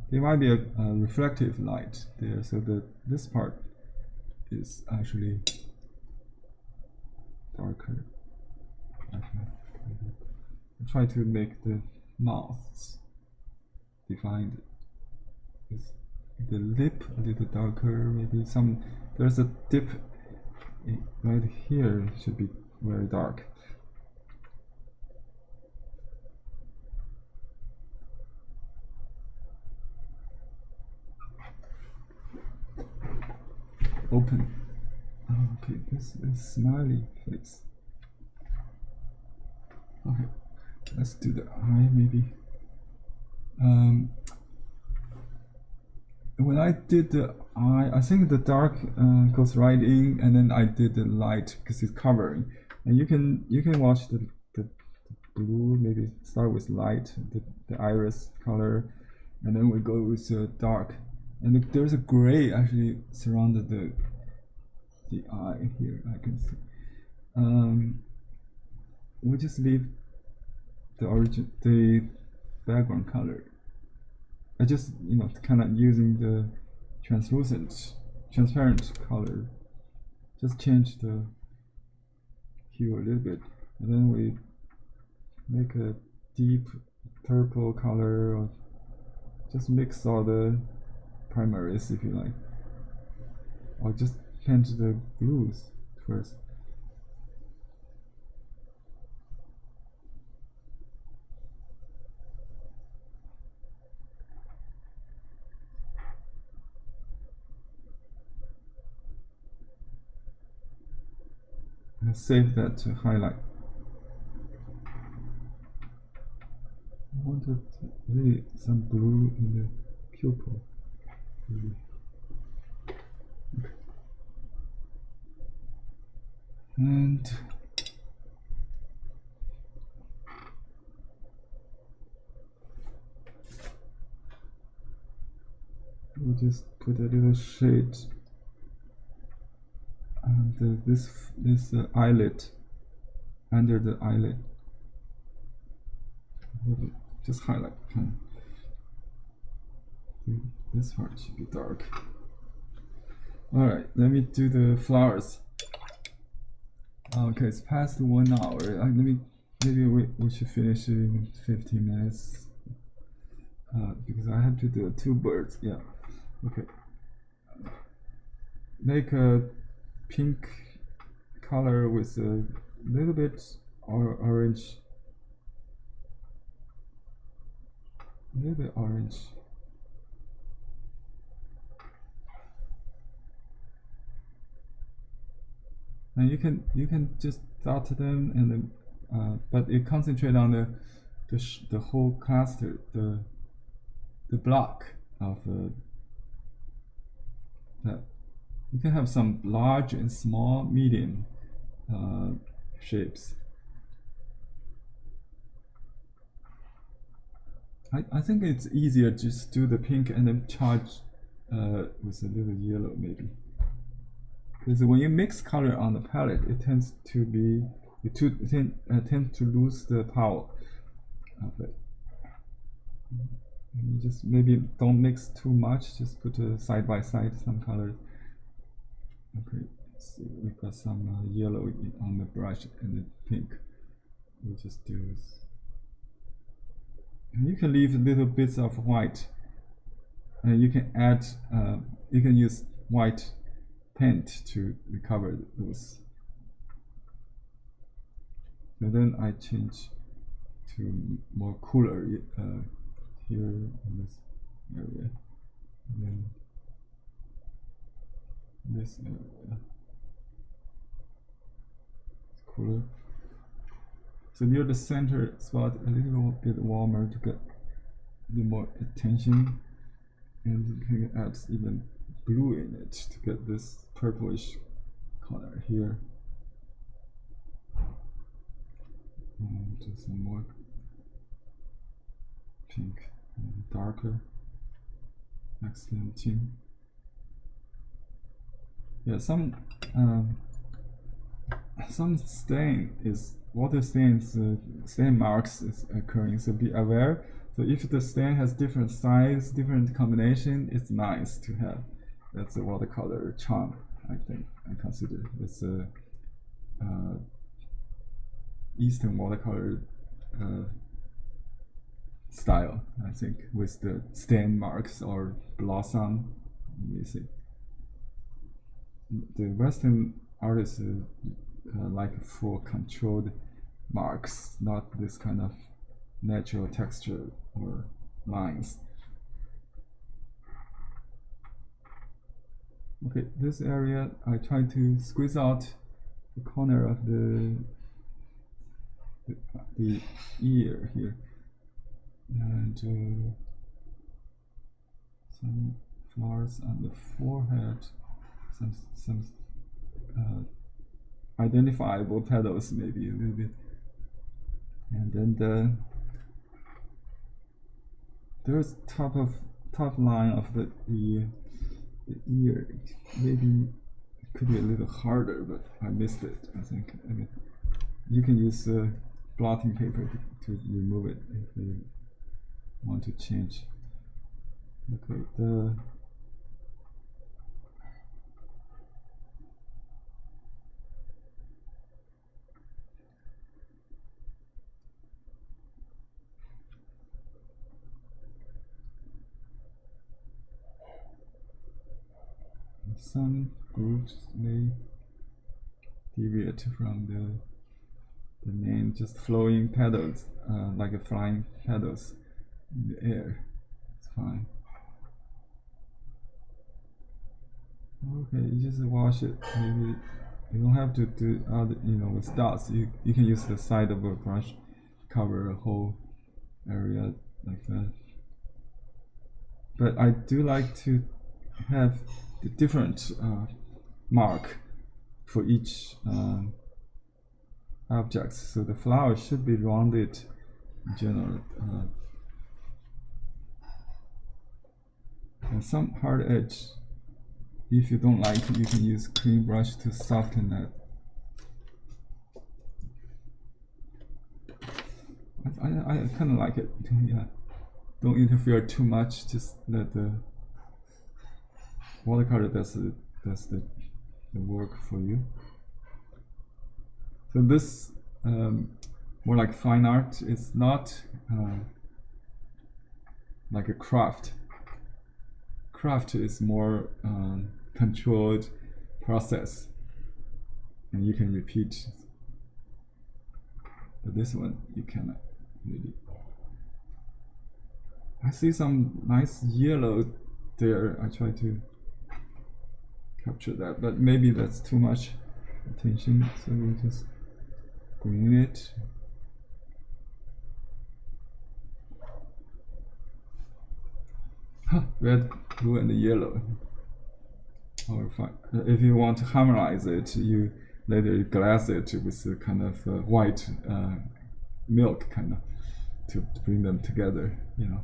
Speaker 2: there might be a reflective light there, so this part is actually darker. Okay. Try to make the mouths defined. Is the lip a little darker? Maybe there's a dip right here. It should be very dark. Open. Okay, this is smiley face. Okay, let's do the eye maybe. When I did the eye, I think the dark goes right in, and then I did the light because it's covering. And you can watch the blue. Maybe start with light, the iris color, and then we go with the dark. And there's a gray actually surrounded the eye here. I can see. We just leave the background color. I just kind of using the transparent color. Just change the hue a little bit, and then we make a deep purple color, or just mix all the primaries if you like, or just paint the blues first. And save that to highlight. I wanted really some blue in the pupil. Okay. And we'll just put a little shade and this eyelid, under the eyelid. Just highlight. This part should be dark. Alright, let me do the flowers. Okay, it's past 1 hour. Maybe we should finish in 15 minutes. Because I have to do 2 birds. Yeah. Okay. Make a pink color with a little bit orange. A little bit orange. And you can just dot them and then but it concentrates on the whole cluster, the block of that. You can have some large and small, medium shapes. I think it's easier just do the pink and then charge with a little yellow maybe. Because when you mix color on the palette, it tends to be tends to lose the power of it. You just maybe don't mix too much. Just put side by side some colors. Okay, let's see. We've got some yellow on the brush and the pink. We'll just do this. And you can leave little bits of white, and you can add. You can use white paint to recover those. And then I change to more cooler here in this area, and then this area it's cooler. So near the center spot, a little bit warmer to get a little more attention, and you can add even blue in it to get this purplish color here. And do some more pink and darker accenting. Yeah, some water stains, stain marks is occurring, so be aware. So if the stain has different size, different combination, it's nice to have. That's a watercolor charm, I think. I consider this Eastern watercolor style, I think, with the stain marks or blossom. Let me see. The Western artists like for controlled marks, not this kind of natural texture or lines. Okay, this area I try to squeeze out the corner of the ear here, and some flowers on the forehead, some identifiable petals maybe a little bit, and then there's top line of the ear. Maybe it could be a little harder, but I missed it, I think. I mean, you can use blotting paper to remove it if you want to change. Okay, some groups may deviate from the main, just flowing petals, like a flying petals in the air. It's fine. Okay, you just wash it. Maybe you don't have to do other, with dots. You can use the side of a brush, cover a whole area like that. But I do like to have the different mark for each object. So the flower should be rounded in general. And some hard edge, if you don't like it, you can use clean brush to soften that. I kind of like it. Yeah, don't interfere too much. Just let the watercolor does the work for you. So this more like fine art. It's not like a craft. Craft is more controlled process, and you can repeat. But this one you cannot really. I see some nice yellow there. I try to capture that, but maybe that's too much attention, so we just green it red, blue, and yellow. Or if you want to harmonize it, you later glass it with a kind of white milk, kind of, to bring them together, you know.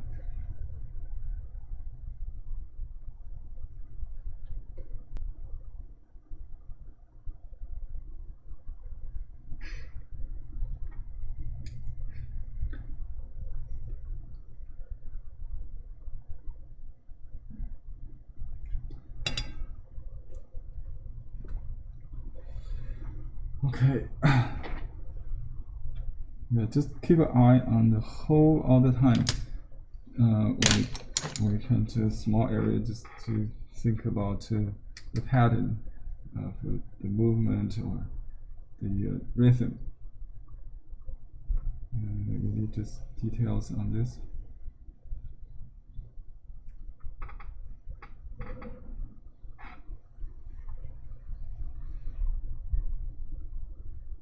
Speaker 2: Okay. Yeah, just keep an eye on the hole all the time. When we come to a small area, just to think about the pattern of the movement or the rhythm. And we need just details on this.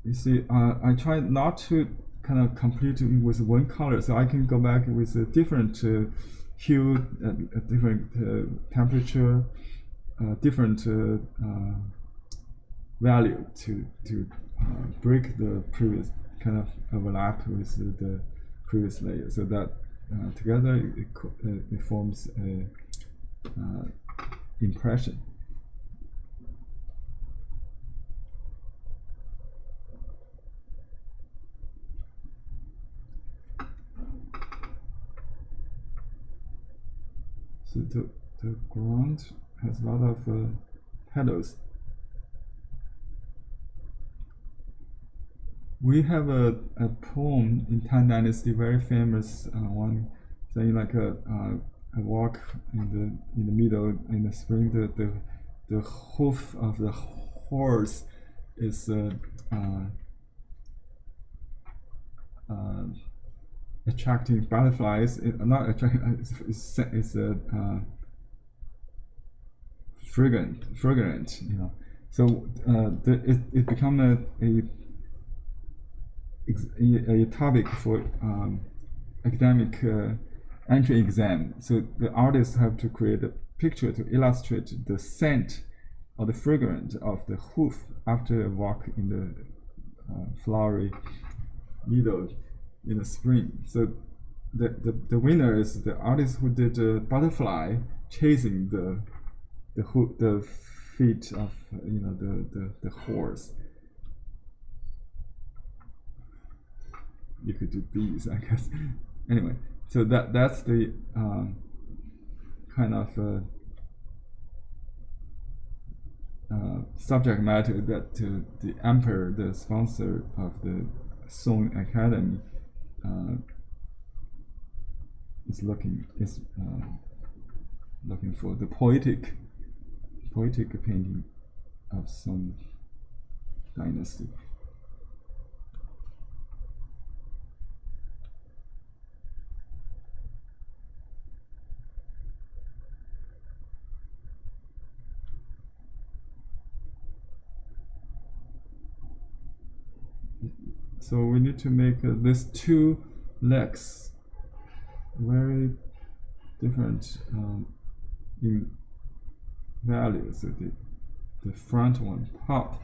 Speaker 2: You see, I try not to kind of complete with one color, so I can go back with a different hue, a different temperature, different value to break the previous kind of overlap with the previous layer, so that together it forms a impression. So the ground has a lot of petals. We have a poem in Tang Dynasty, very famous one, saying like a walk in the middle in the spring. The hoof of the horse is attracting butterflies. Not attracting. It's fragrant. You know. So it become a topic for academic entry exam. So the artists have to create a picture to illustrate the scent or the fragrance of the hoof after a walk in the flowery meadow in the spring. So the winner is the artist who did a butterfly chasing the feet of the horse. You could do bees, I guess. Anyway, so that's the kind of subject matter that the emperor, the sponsor of the Song Academy, is looking for the poetic painting of Song Dynasty. So we need to make these two legs very different in values. So the front one pop,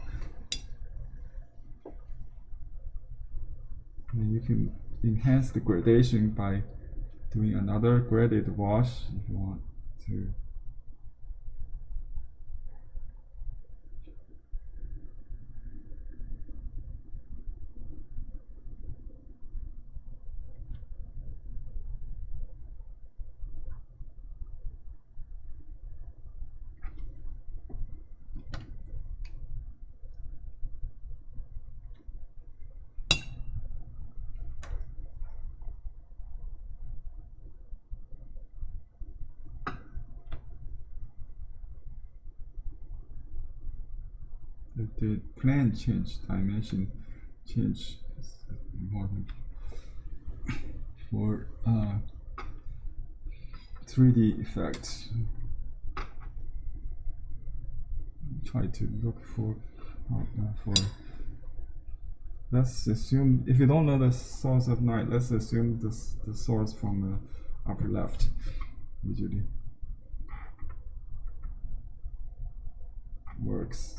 Speaker 2: and you can enhance the gradation by doing another graded wash if you want to. The plane change, dimension change is important for 3D effects. Try to look for. Let's assume, if you don't know the source of light, let's assume the source from the upper left, usually. works.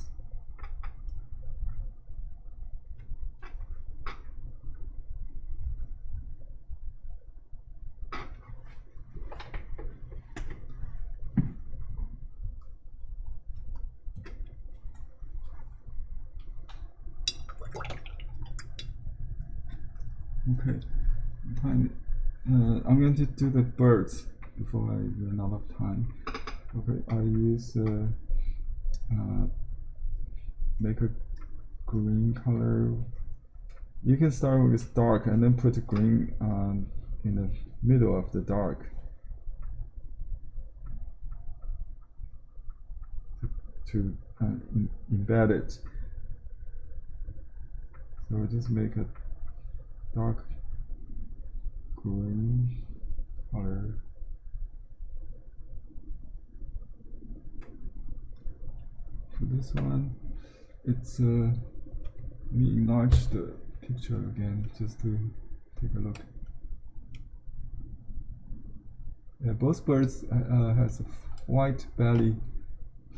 Speaker 2: Okay, I'm going to do the birds before I run out of time. Okay, I use make a green color. You can start with dark and then put green in the middle of the dark to embed it. So I just make a dark green color. For this one, it's let me enlarge the picture again just to take a look. Yeah, both birds has a white belly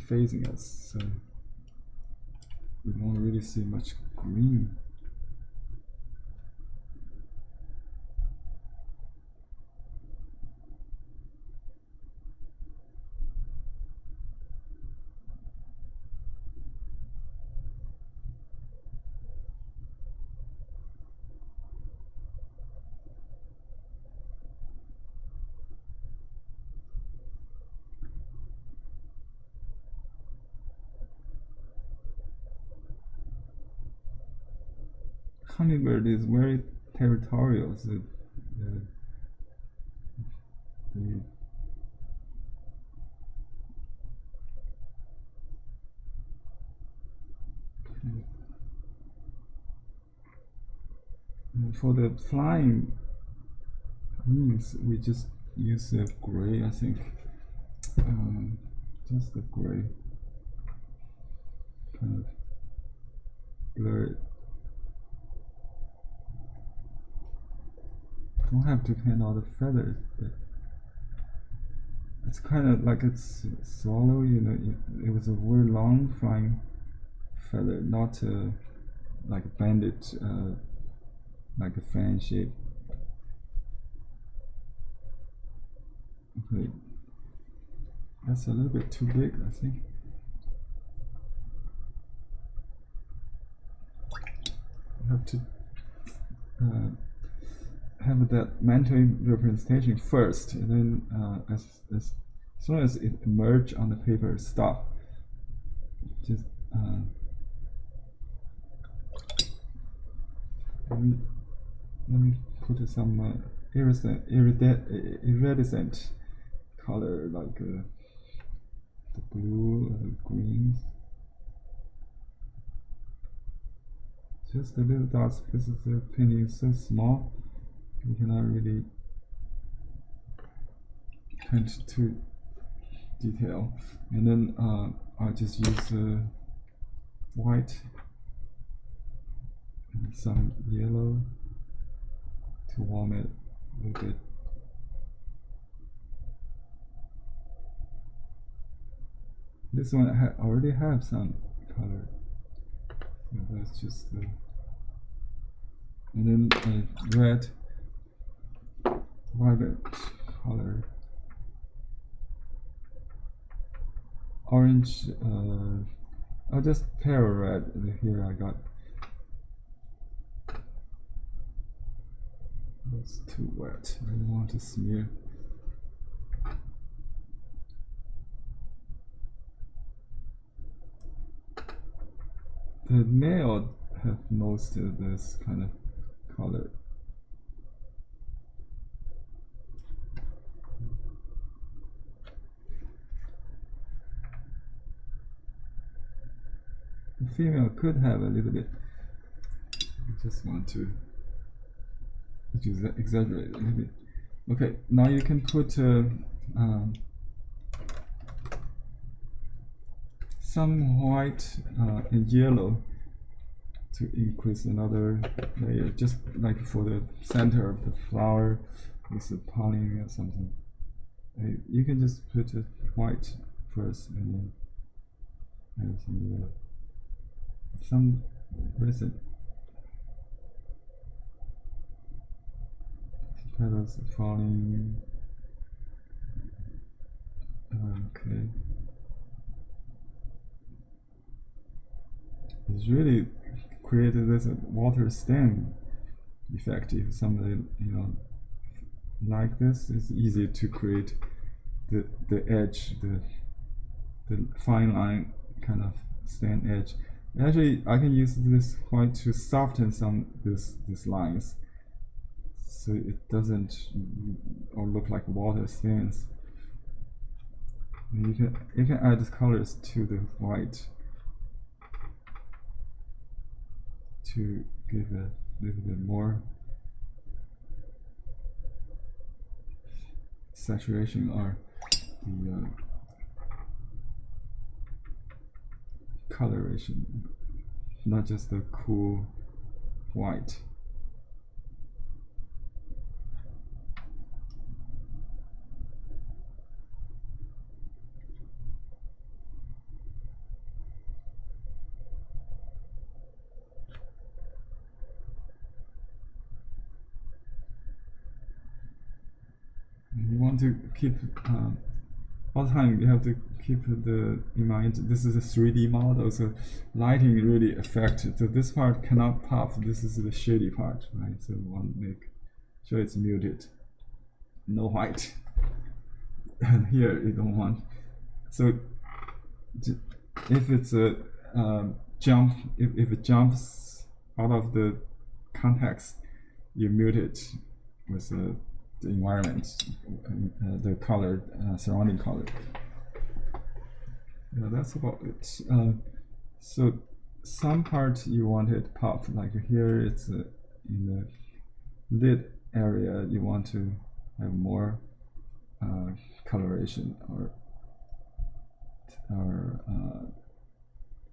Speaker 2: facing us, so we don't really see much green. Hummingbird is very territorial, so for the flying wings, we just use a gray, I think. Just the gray, kind of blur it. Don't have to paint all the feathers, but it's kind of like it's swallow. You know, it was a very long flying feather, not like a bandit, like a fan shape. Okay, that's a little bit too big, I think. You have to have that mental representation first, and then as soon as it emerges on the paper, stop. Just let me put some iridescent color, like the blue or the greens. Just a little dots, because the painting is so small, we cannot really paint too detail. And then I'll just use white and some yellow to warm it a little bit. This one already have some color, so that's just and then red, vibrant color, orange. I'll just pair red. Here I got. That's too wet. I don't want to smear. The male have most of this kind of color. The female could have a little bit. I just want to exaggerate a little bit. Okay, now you can put some white and yellow to increase another layer, just like for the center of the flower with the pollen or something. You can just put it white first and then and some resin. Petals falling. Okay. It's really created this water stain effect. If somebody like this, it's easy to create the edge, the fine line kind of stain edge. Actually, I can use this white to soften some these lines, so it doesn't or look like water stains. And you can add colors to the white to give a little bit more saturation or the coloration, not just the cool white. You want to keep all the time. You have to keep in mind. This is a 3D model, so lighting really affects. So this part cannot pop. This is the shady part, right? So we want to make sure it's muted. No white. And here you don't want. So if it's a jump, if it jumps out of the context, you mute it with the environment, the color, surrounding color. Yeah, that's about it. So some part you want it pop, like here it's in the lid area, you want to have more coloration or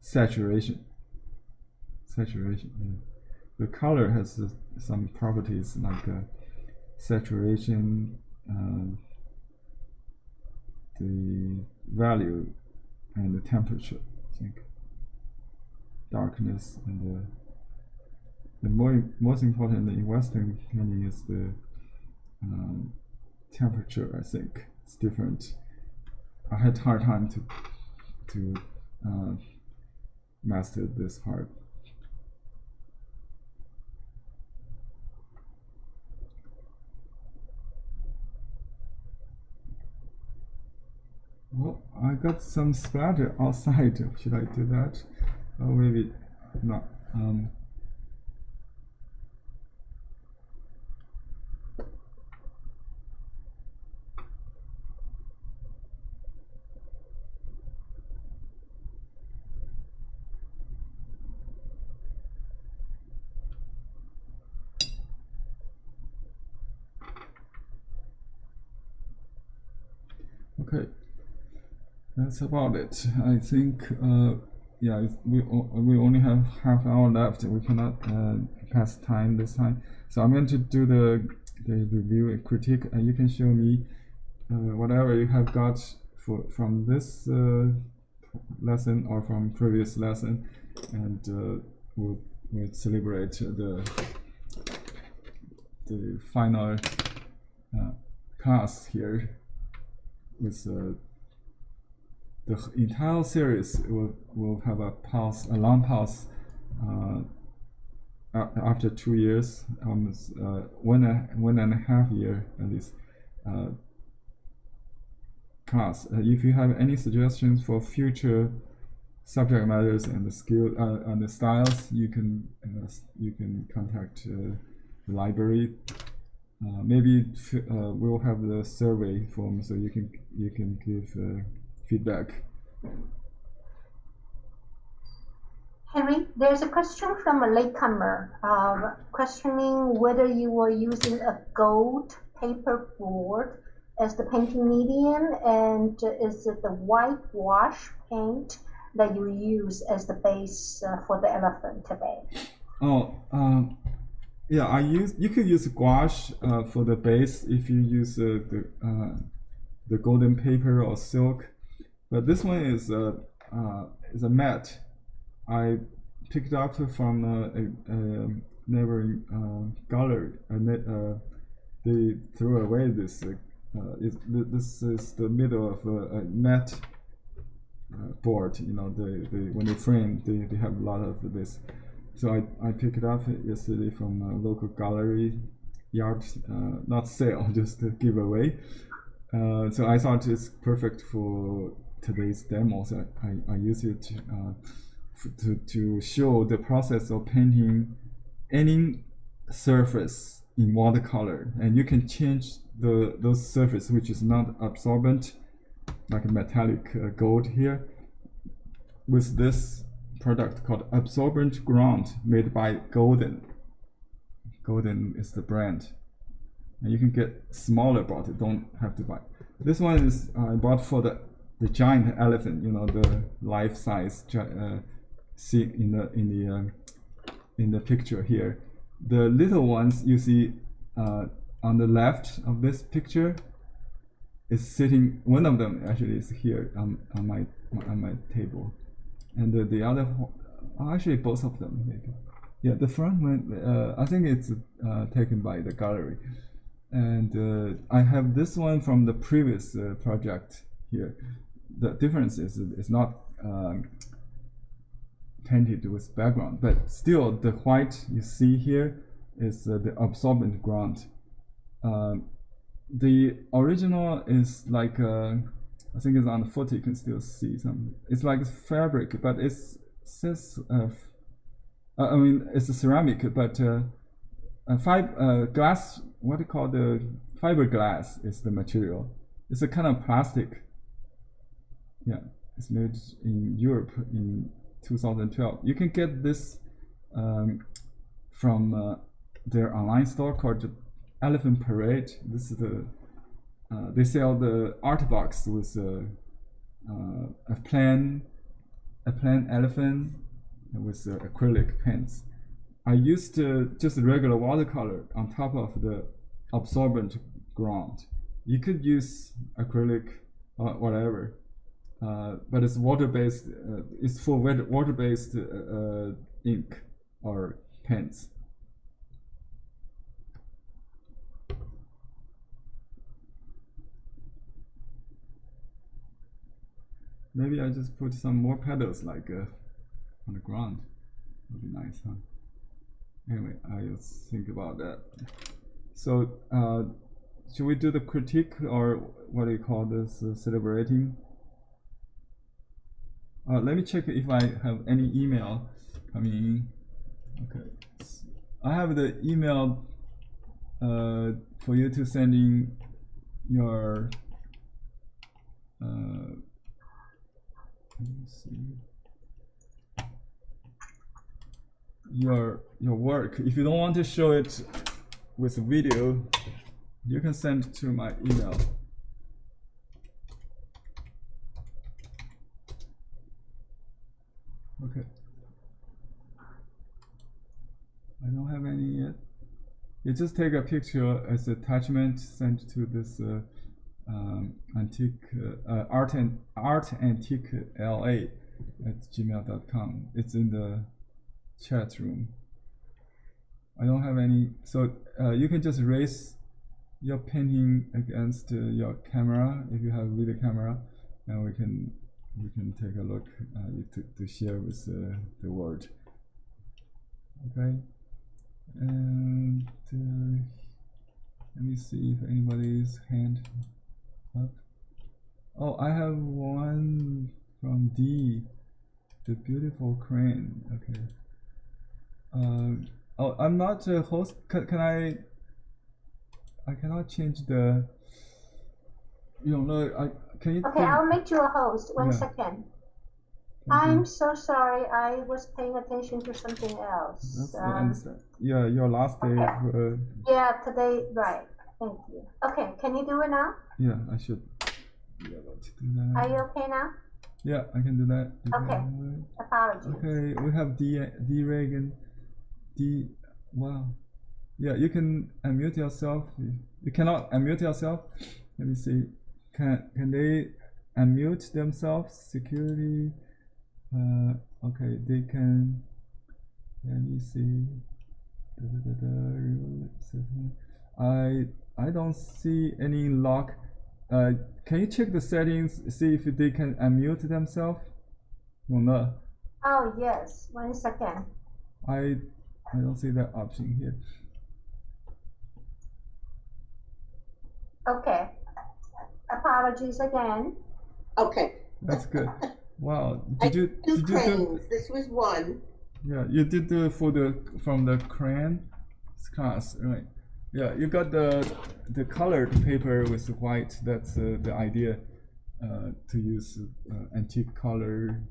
Speaker 2: saturation. Saturation. Yeah. The color has some properties like saturation, the value, and the temperature. I think darkness and the most important in Western painting is the temperature. I think it's different. I had a hard time to master this part. Well, I got some splatter outside. Should I do that? Or maybe not. Okay. That's about it. I think, yeah, we only have half an hour left. We cannot pass time this time. So I'm going to do the review and critique, and you can show me whatever you have got from this lesson or from previous lesson, and we'll celebrate the final class here with the entire series will have a long pause after 2 years, almost one and a half year at least class. If you have any suggestions for future subject matters and the skill and the styles, you can contact the library. Maybe we'll have the survey form, so you can give feedback.
Speaker 1: Henry, there's a question from a latecomer questioning whether you were using a gold paper board as the painting medium, and is it the whitewash paint that you use as the base for the elephant today?
Speaker 2: Oh, yeah, you could use gouache for the base if you use the golden paper or silk. But this one is is a mat I picked up from a neighboring gallery. They threw away this. This is the middle of a mat board. You know, they when they frame, they have a lot of this. So I picked it up yesterday from a local gallery yard, not sale, just a giveaway. So I thought it's perfect for today's demo. So I use it to show the process of painting any surface in watercolor, and you can change those surface which is not absorbent, like a metallic gold here, with this product called absorbent ground made by Golden. Golden is the brand, and you can get smaller bottle, don't have to buy. This one is I bought for the giant elephant, you know, the life size see in the picture here. The little ones you see on the left of this picture is sitting. One of them actually is here on my table, and the other actually both of them maybe. Yeah, the front one I think it's taken by the gallery, and I have this one from the previous project here. The difference is it's not painted with background, but still the white you see here is the absorbent ground. The original is like I think it's on the photo, you can still see some. It's like fabric, but it's says I mean it's a ceramic, but glass. What do you call the fiberglass is the material. It's a kind of plastic. Yeah, it's made in Europe in 2012. You can get this from their online store called Elephant Parade. This is the they sell the art box with a plain elephant with acrylic paints. I used just regular watercolor on top of the absorbent ground. You could use acrylic or whatever. But it's water-based. It's for water-based ink or paints. Maybe I just put some more petals like on the ground. Would be nice, huh? Anyway, I just think about that. So, should we do the critique, or what do you call this? Celebrating. Let me check if I have any email coming in. Okay, I have the email for you to send in your let me see, your work. If you don't want to show it with video, you can send it to my email. Okay. I don't have any yet. You just take a picture as attachment, send to this art antique LA at gmail.com. It's in the chat room. I don't have any, so you can just raise your painting against your camera if you have a video camera, and we can take a look to share with the world. Okay, and let me see if anybody's hand up. Oh, I have one from D, the beautiful crane. Okay. Oh, I'm not a host. Can I cannot change the. You know, can you?
Speaker 1: Okay, I'll make you a host. One second. I'm so sorry. I was paying attention to something else.
Speaker 2: Yeah, your last day.
Speaker 1: Okay. Yeah, today. Right. Thank you. Okay, can you do it now?
Speaker 2: Yeah, I should be able to do that.
Speaker 1: Are you okay now?
Speaker 2: Yeah, I can do that.
Speaker 1: Okay. Apologies.
Speaker 2: Okay, we have D Reagan. D. Wow. Yeah, you can unmute yourself. You cannot unmute yourself. Let me see. Can they unmute themselves? Security. Okay, they can. Let me see. I don't see any lock. Can you check the settings? See if they can unmute themselves? No.
Speaker 1: Oh yes, 1 second.
Speaker 2: I don't see that option here.
Speaker 1: Okay. Apologies again.
Speaker 3: Okay.
Speaker 2: That's good. Wow.
Speaker 3: I
Speaker 2: Did
Speaker 3: two
Speaker 2: you
Speaker 3: cranes. This was one.
Speaker 2: Yeah, you did from the crane class, right? Yeah, you got the colored paper with white. That's the idea, to use antique color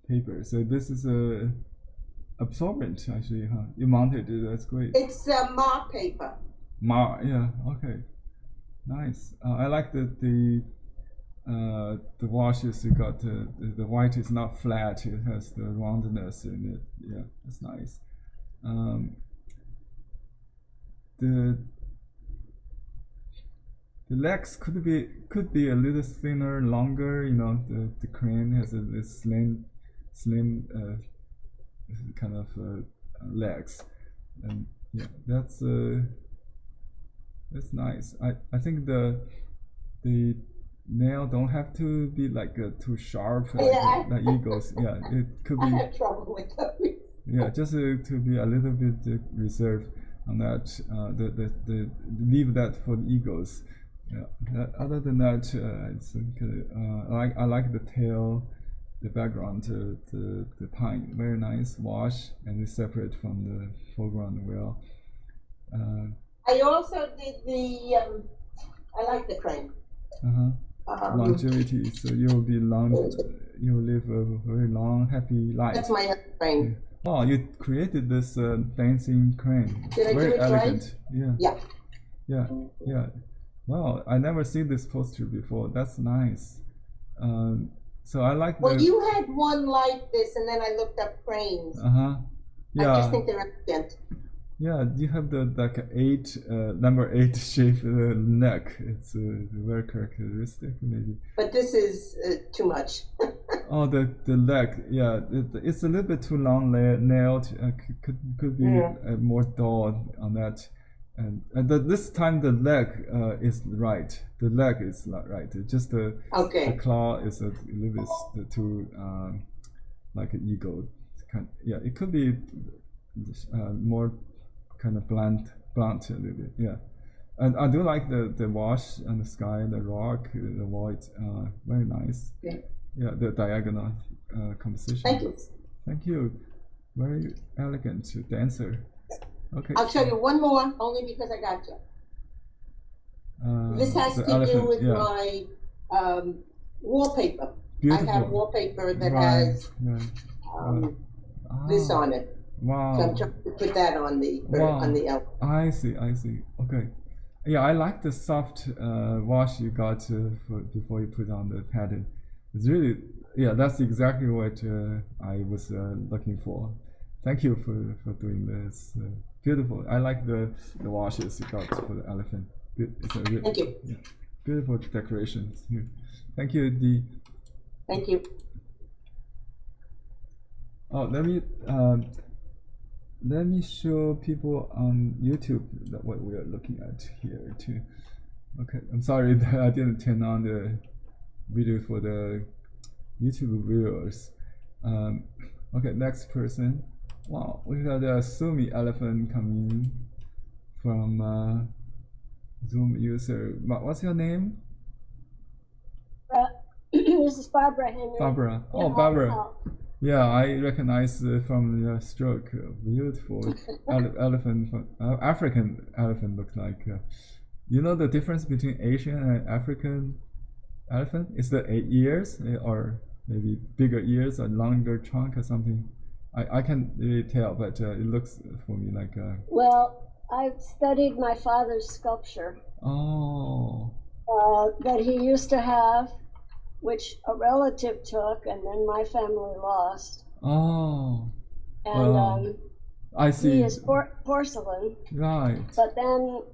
Speaker 2: paper. So this is a absorbent actually, huh? You mounted it. That's great.
Speaker 3: It's Ma paper.
Speaker 2: Yeah. Okay. Nice. I like the washes you got. The white is not flat. It has the roundness in it. Yeah, that's nice. The legs could be a little thinner, longer. You know, the crane has a slim kind of legs, and yeah, that's nice. I think the nail don't have to be like too sharp like eagles. Yeah, it could
Speaker 3: I
Speaker 2: be.
Speaker 3: have trouble with those.
Speaker 2: Yeah, just to be a little bit reserved on that. The leave that for the eagles. Yeah. Other than that, I think I like the tail, the background, the pine. Very nice wash, and it's separate from the foreground well.
Speaker 3: I also did the. I like the crane.
Speaker 2: Longevity. So you'll live a very long, happy life.
Speaker 3: That's my other crane.
Speaker 2: Oh, you created this dancing crane.
Speaker 3: Did I
Speaker 2: very
Speaker 3: do it
Speaker 2: elegant.
Speaker 3: right?
Speaker 2: Yeah. Wow, I never seen this poster before. That's nice. So I like.
Speaker 3: Well, you had one like this, and then I looked up cranes.
Speaker 2: Yeah.
Speaker 3: I just think they're elegant.
Speaker 2: Yeah, you have the number 8 shape neck. It's very characteristic, maybe.
Speaker 3: But this is too much.
Speaker 2: Oh, the leg, yeah, it's a little bit too long nailed. Could be more dull on that. And this time the leg is right. The leg is not right. It's just the claw is a little bit too like an eagle. Yeah, it could be more kind of blunt a little bit. Yeah, and I do like the wash and the sky, the rock, the white. Very nice. Yeah, the diagonal composition. Thank you. Very elegant dancer. Okay.
Speaker 3: I'll show you one more, only because I got you. This has to do with my wallpaper.
Speaker 2: Beautiful.
Speaker 3: I have wallpaper that has this on it.
Speaker 2: Wow.
Speaker 3: So I'm trying to put that on the elbow.
Speaker 2: I see. Okay. Yeah, I like the soft wash you got before you put on the pattern. It's really, that's exactly what I was looking for. Thank you for doing this. Beautiful. I like the washes you got for the elephant.
Speaker 3: Thank you.
Speaker 2: Yeah, beautiful decorations. Thank you, Dee.
Speaker 3: Thank you.
Speaker 2: Oh, let me show people on YouTube what we are looking at here too. Okay, I'm sorry that I didn't turn on the video for the YouTube viewers. Okay, next person. Wow, we got a Sumi elephant coming from Zoom user. What's your name?
Speaker 4: This is Barbara Henry.
Speaker 2: Barbara. Oh, Barbara. Yeah, I recognize from your stroke. Beautiful elephant, African elephant looks like. You know the difference between Asian and African elephant? Is the 8 ears or maybe bigger ears or longer trunk or something? I can't really tell, but it looks for me like.
Speaker 4: Well, I've studied my father's sculpture.
Speaker 2: Oh.
Speaker 4: That he used to have, which a relative took, and then my family lost.
Speaker 2: Oh.
Speaker 4: And
Speaker 2: I see.
Speaker 4: He is porcelain.
Speaker 2: Right.
Speaker 4: But then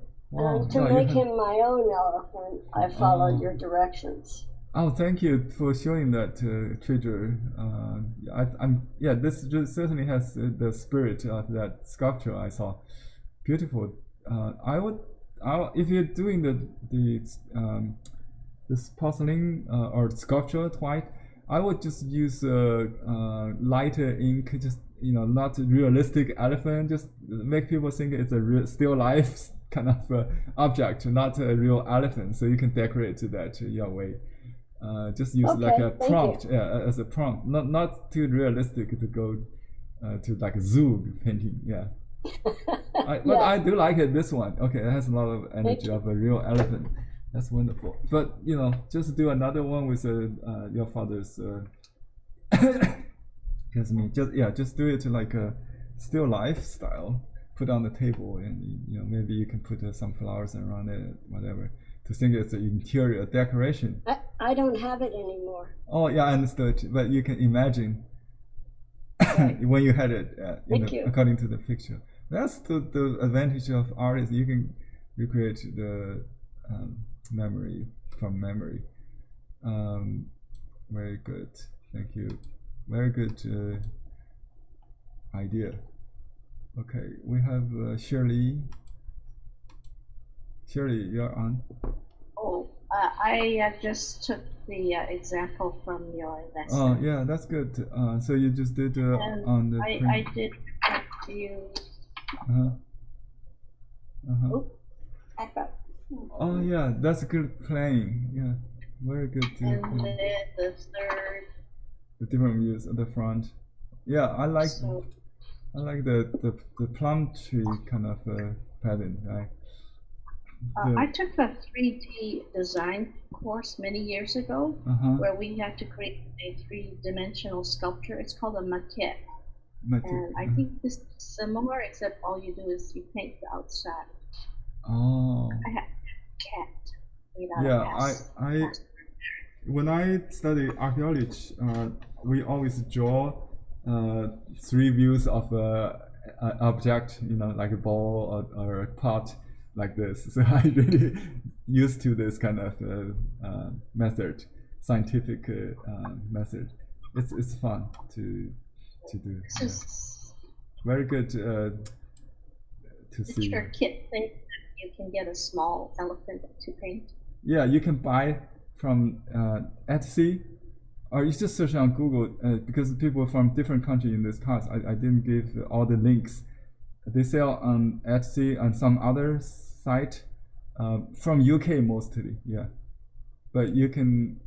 Speaker 4: to make him my own elephant, I followed your directions.
Speaker 2: Oh, thank you for showing that treasure. Yeah, this just certainly has the spirit of that sculpture I saw. Beautiful. If you're doing this porcelain or sculpture white, I would just use lighter ink, just not realistic elephant, just make people think it's a real still life kind of object, not a real elephant, so you can decorate that your way. Just use like a prompt, as a prompt, not too realistic to go to like a zoo painting, yeah. But I do like it. This one, okay, it has a lot of energy of a real elephant. That's wonderful. But just do another one with your father's. Excuse me. Just do it like a still life style. Put on the table, and maybe you can put some flowers around it, whatever, to think it's an interior decoration.
Speaker 4: I don't have it anymore.
Speaker 2: Oh yeah, I understood. But you can imagine when you had it, according to the picture. That's the advantage of art, is you can recreate the memory from memory. Very good. Thank you. Very good idea. Okay, we have Shirley. Shirley, you're on.
Speaker 5: Oh, I just took the example from your lesson.
Speaker 2: Oh, yeah, that's good. So you just did on the print.
Speaker 5: I did use.
Speaker 2: Oh, yeah, that's good playing. Yeah, very good.
Speaker 5: And then the third.
Speaker 2: The different views at the front. Yeah, I like the plum tree kind of pattern, right?
Speaker 5: I took a 3D design course many years ago, where we had to create a 3-dimensional sculpture. It's called a maquette. And I think this is similar, except all you do is you paint the outside.
Speaker 2: Oh.
Speaker 5: I had a cat.
Speaker 2: Yeah, when I study archaeology, we always draw 3 views of an object, like a ball or a pot, like this. So I really used to this kind of method, scientific method. It's fun to do. Very good to see.
Speaker 5: It's your kit thing. You can get a small elephant to paint.
Speaker 2: Yeah, you can buy from Etsy, or you just search on Google, because people from different countries in this class, I didn't give all the links. They sell on Etsy and some other site, from UK mostly, yeah. But you can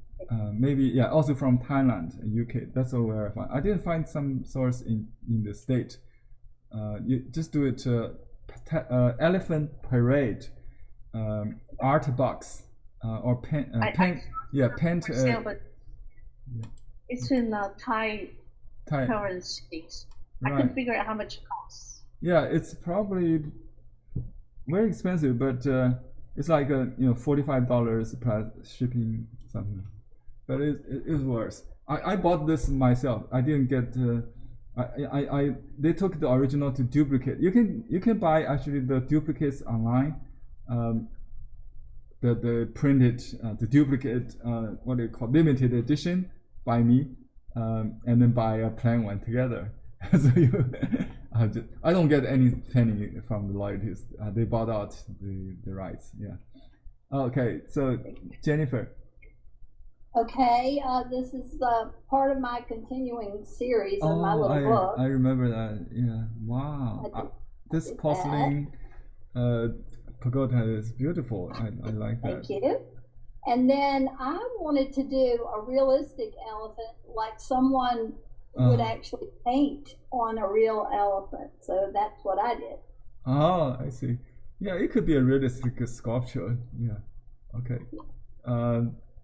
Speaker 2: maybe, also from Thailand, UK, that's all where I find. I didn't find some source in the state. You just do it, Elephant Parade, art box, or paint.
Speaker 5: It's in Thai currencies.
Speaker 2: Right.
Speaker 5: I can figure out how much it costs.
Speaker 2: Yeah, it's probably very expensive, but it's like $45 plus shipping something. But it's worth. I bought this myself. I didn't get. They took the original to duplicate. You can buy actually the duplicates online. The printed, the duplicate, what do you call, limited edition by me, and then buy a plain one together. So I don't get any penny from the royalties. They bought out the rights. Yeah. Okay, so Jennifer.
Speaker 6: Okay, this is part of my continuing series of my little book.
Speaker 2: I remember that. Yeah. Wow. This porcelain pagoda is beautiful. I like that.
Speaker 6: Thank you. And then I wanted to do a realistic elephant, like someone would actually paint on a real elephant. So that's what I did.
Speaker 2: Oh, I see. Yeah, it could be a realistic sculpture. Yeah. Okay.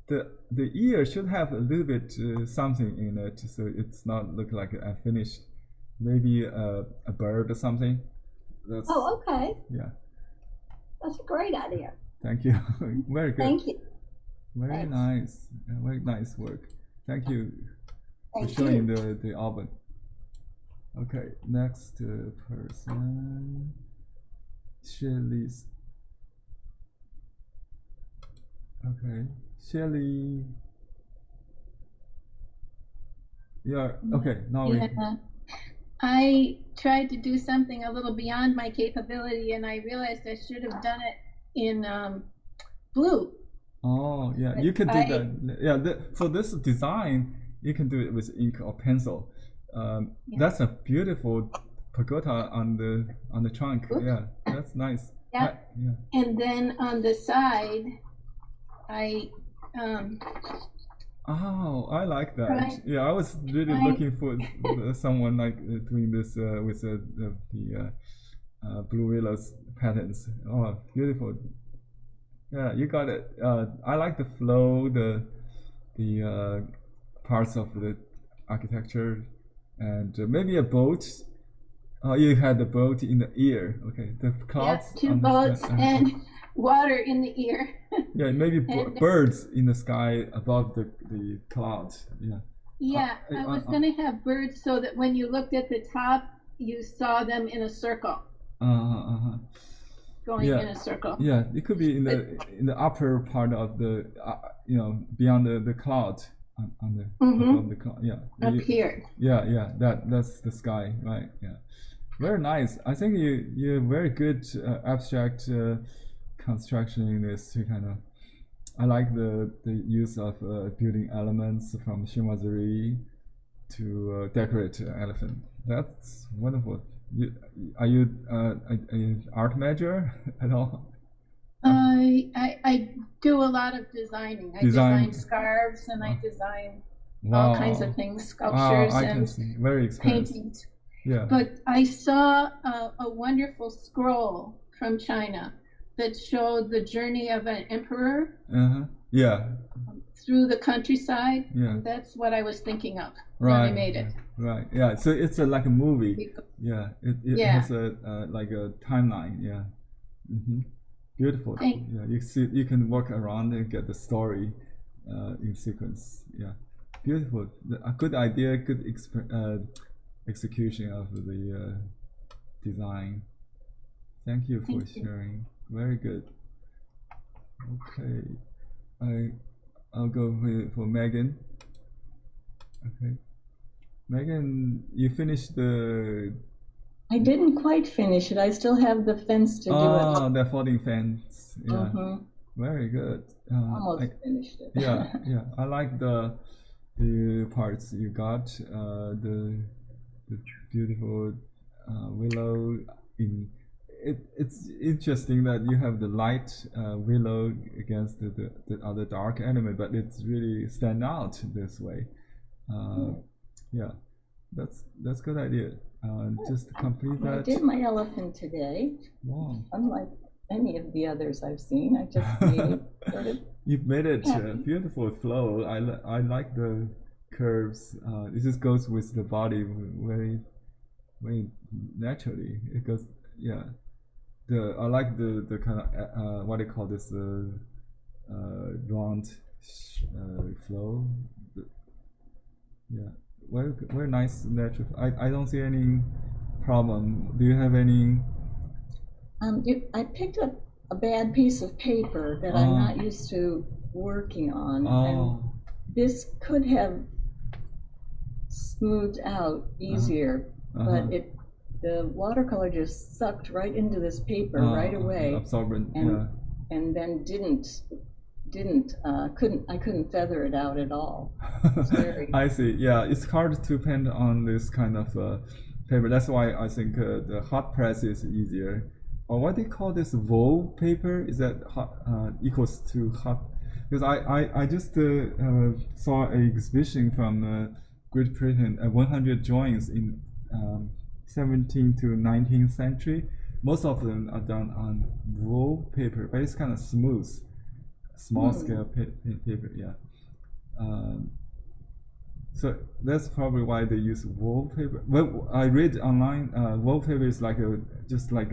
Speaker 2: The ear should have a little bit something in it, so it's not look like unfinished. Maybe a bird or something.
Speaker 6: Oh, okay.
Speaker 2: Yeah.
Speaker 6: That's a great idea.
Speaker 2: Thank you. Very good.
Speaker 6: Thank you.
Speaker 2: Very nice. Very nice work. Thank you for showing the album. Okay, next person. Shelley's. Okay, Shelley. Yeah. Okay. Now we.
Speaker 7: I tried to do something a little beyond my capability, and I realized I should have done it in blue.
Speaker 2: Oh, yeah, you can do that. Yeah, for this design, you can do it with ink or pencil. That's a beautiful pagoda on the trunk. Oops. Yeah, that's nice.
Speaker 7: Yeah. And then on the side, I.
Speaker 2: Oh, I like that. Right. Yeah, I was really looking for someone like doing this with the blue willows patterns. Oh, beautiful. Yeah, you got it. I like the flow, the parts of the architecture, and maybe a boat. Oh, you had the boat in the ear. Okay, the clouds.
Speaker 7: Yeah, 2 boats and water in the ear.
Speaker 2: Yeah, maybe birds in the sky above the clouds. Yeah.
Speaker 7: Yeah, I was going to have birds so that when you looked at the top, you saw them in a circle. Going in a circle.
Speaker 2: Yeah, it could be in the upper part of the beyond the cloud on the above the cloud. Yeah.
Speaker 7: Up here.
Speaker 2: Yeah, that's the sky, right? Yeah. Very nice. I think you're very good abstract construction in this kind of. I like the use of building elements from chinoiserie to decorate elephant. That's wonderful. Are you an art major at all?
Speaker 7: I do a lot of designing. I design scarves and I design all kinds of things, sculptures and
Speaker 2: very
Speaker 7: paintings.
Speaker 2: Yeah.
Speaker 7: But I saw a wonderful scroll from China that showed the journey of an emperor.
Speaker 2: Yeah.
Speaker 7: Through the countryside.
Speaker 2: Yeah.
Speaker 7: That's what I was thinking of when I made it.
Speaker 2: Right. Yeah. So it's like a movie. Yeah. It has a like a timeline. Yeah. Beautiful. Yeah. You can walk around and get the story in sequence. Yeah. Beautiful. A good idea. Good execution of the design. Thank you for sharing. Very good. Okay. I'll go for Megan. Okay. Megan, you finished the...
Speaker 8: I didn't quite finish it. I still have the fence to do it.
Speaker 2: Oh, the folding fence. Yeah. Very good.
Speaker 8: Almost finished it.
Speaker 2: Yeah. I like the parts you got. The beautiful willow in... It's interesting that you have the light willow against the other dark element, but it's really stand out this way. Yeah, that's good idea. Just to complete that.
Speaker 8: I did my elephant today.
Speaker 2: Wow.
Speaker 8: Unlike any of the others I've seen, I just made it.
Speaker 2: You've made it beautiful flow. I like the curves. It just goes with the body very, very naturally. It goes, yeah. I like the kind of what do you call this round flow. Yeah, very nice natural. I don't see any problem. Do you have any?
Speaker 8: I picked up a bad piece of paper that I'm not used to working on, and this could have smoothed out easier, but the watercolor just sucked right into this paper right away.
Speaker 2: Absorbent,
Speaker 8: and then I couldn't feather it out at all.
Speaker 2: I see. Yeah, it's hard to paint on this kind of paper. That's why I think the hot press is easier. Or what they call this wool paper? Is that equals to hot? Because I just saw an exhibition from Great Britain, 100 drawings in 17th to 19th century. Most of them are done on wool paper, but it's kind of smooth, small scale paper. Yeah. So that's probably why they use wallpaper. Well, I read online, wallpaper is like just like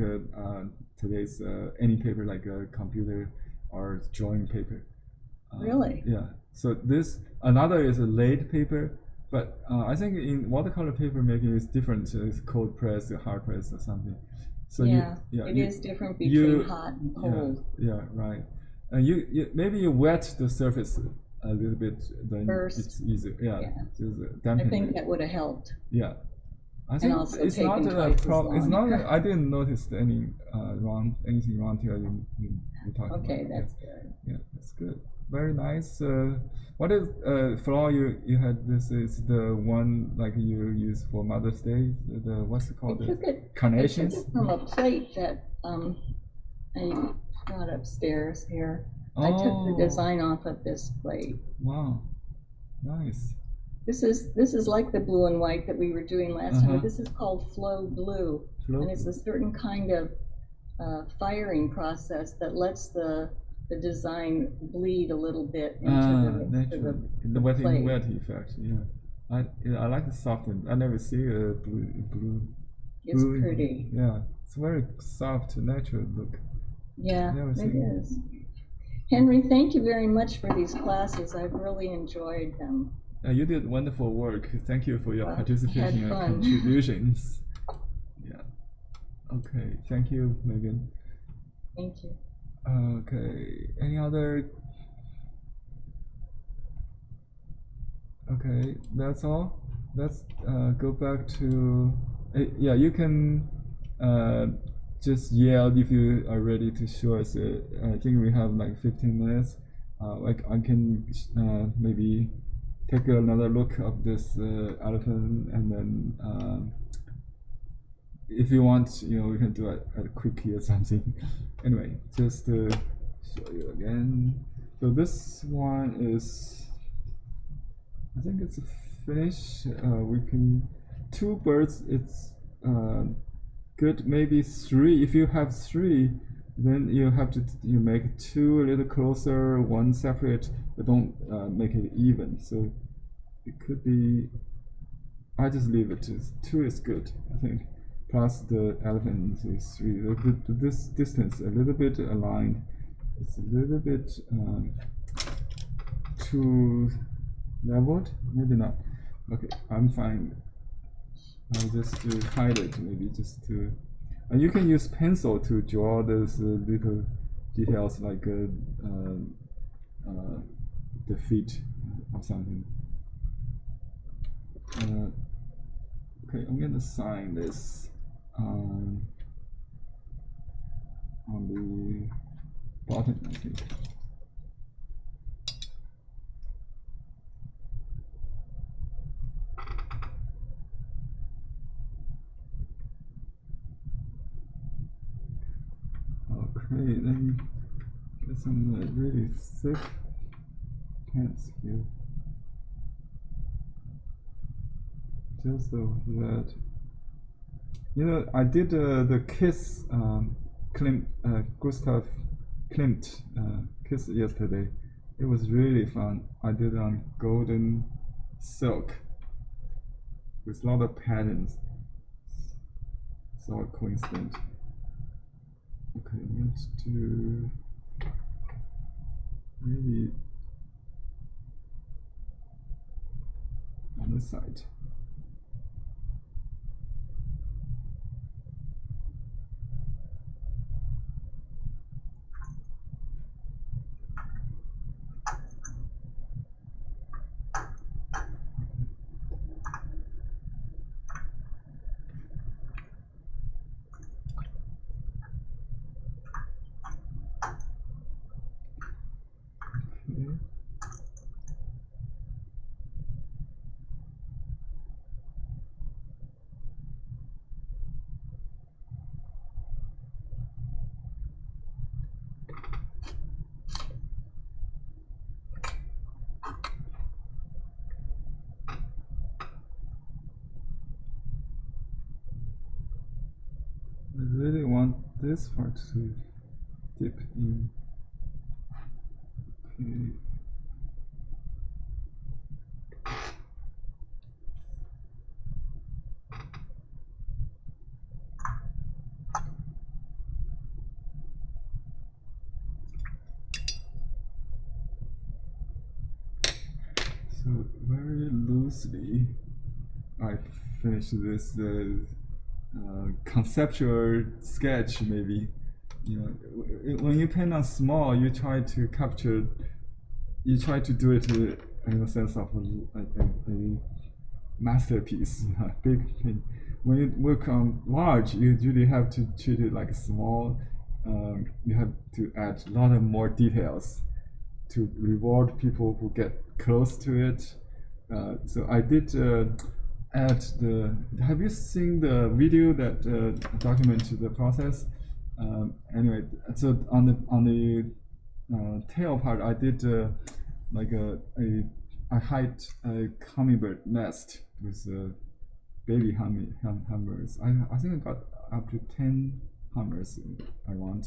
Speaker 2: today's any paper, like a computer or drawing paper.
Speaker 8: Really?
Speaker 2: Yeah. So another is a laid paper, but I think in watercolor paper making is different. It's cold press, hard press, or something. So
Speaker 8: it is different between hot and cold.
Speaker 2: Yeah, right. You maybe you wet the surface a little bit, then it's easier. Yeah.
Speaker 8: I think that would have helped.
Speaker 2: Yeah. I think it's not a problem. It's not. I didn't notice anything wrong till you talked about it.
Speaker 8: That's good.
Speaker 2: Yeah, that's good. Very nice. What is flower you had? This is the one like you use for Mother's Day. The what's it called? Carnations.
Speaker 8: I took it from a plate that I got upstairs here. I took the design off of this plate.
Speaker 2: Wow, nice.
Speaker 8: This is like the blue and white that we were doing last time. This is called flow blue, and it's a certain kind of firing process that lets the design bleed a little bit into
Speaker 2: the wet effect. Yeah, I like the soften. I never see a blue.
Speaker 8: It's pretty.
Speaker 2: Yeah, it's very soft, natural look.
Speaker 8: Yeah, it is. Henry, thank you very much for these classes. I've really enjoyed them.
Speaker 2: You did wonderful work. Thank you for your participation and contributions. Yeah. Okay. Thank you, Megan.
Speaker 8: Thank you.
Speaker 2: Okay. Any other? Okay. That's all. Let's go back to. Yeah, you can just yell if you are ready to show us. I think we have like 15 minutes. I can maybe take another look of this elephant, and then if you want, we can do it quickly or something. Anyway, just to show you again. So this one is, I think it's finished. We can 2 birds. It's good. Maybe 3. If you have 3, then you have to make 2 a little closer, 1 separate, but don't make it even. So it could be. I just leave it to 2 is good, I think. Plus the elephant is 3. This distance a little bit aligned. It's a little bit too leveled. Maybe not. Okay, I'm fine. I'll just hide it. Maybe just to. And you can use pencil to draw those little details like the feet or something. Okay, I'm gonna sign this on the bottom, I think. Okay, then get some really thick pens here. Just so that I did the Kiss Gustav Klimt Kiss yesterday. It was really fun. I did on golden silk with a lot of patterns. So coincident. Okay, let's do maybe on this side. I really want this part to dip in. Okay. So very loosely, I finished this conceptual sketch. Maybe when you paint on small, you try to capture you try to do it in the sense of a masterpiece, big thing. When you work on large, you usually have to treat it like small. You have to add a lot of more details to reward people who get close to it. So I did add the. Have you seen the video that documents the process? Anyway, so on the tail part, I did like I hide a hummingbird nest with baby hummingbirds. I think I got up to 10 hummers around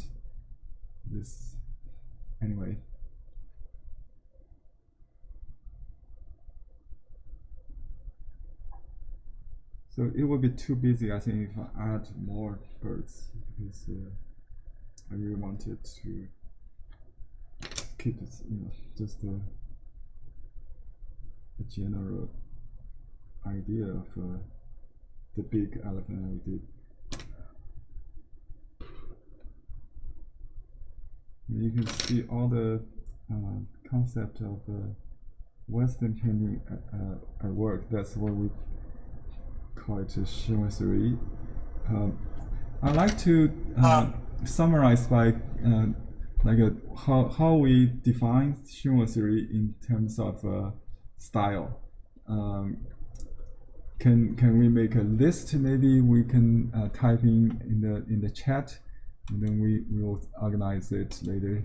Speaker 2: this. Anyway. So it would be too busy, I think, if I add more birds, because I really wanted to keep it, just a general idea of the big elephant I did. And you can see all the concept of Western painting at work. That's what we call it Chinoiserie. I like to summarize by how we define Chinoiserie in terms of style. Can we make a list? Maybe we can type in the chat, and then we will organize it later.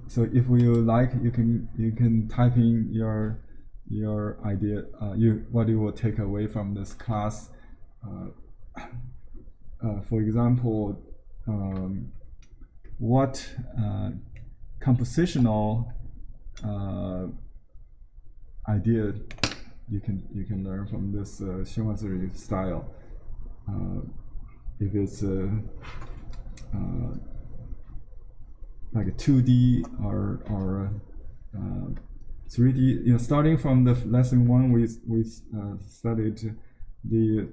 Speaker 2: So if you like, you can type in your idea, what you will take away from this class. For example, what compositional idea you can learn from this Chinoiserie style. If it's like a 2D or 3D, starting from the lesson 1, we studied the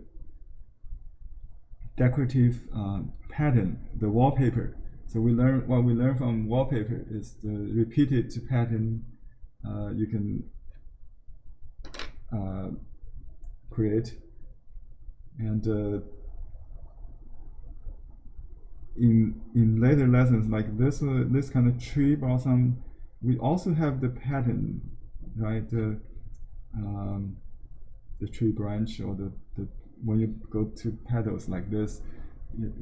Speaker 2: decorative pattern, the wallpaper. So what we learn from wallpaper is the repeated pattern you can create, and in later lessons like this kind of tree blossom, we also have the pattern, right? The tree branch, or the when you go to petals like this,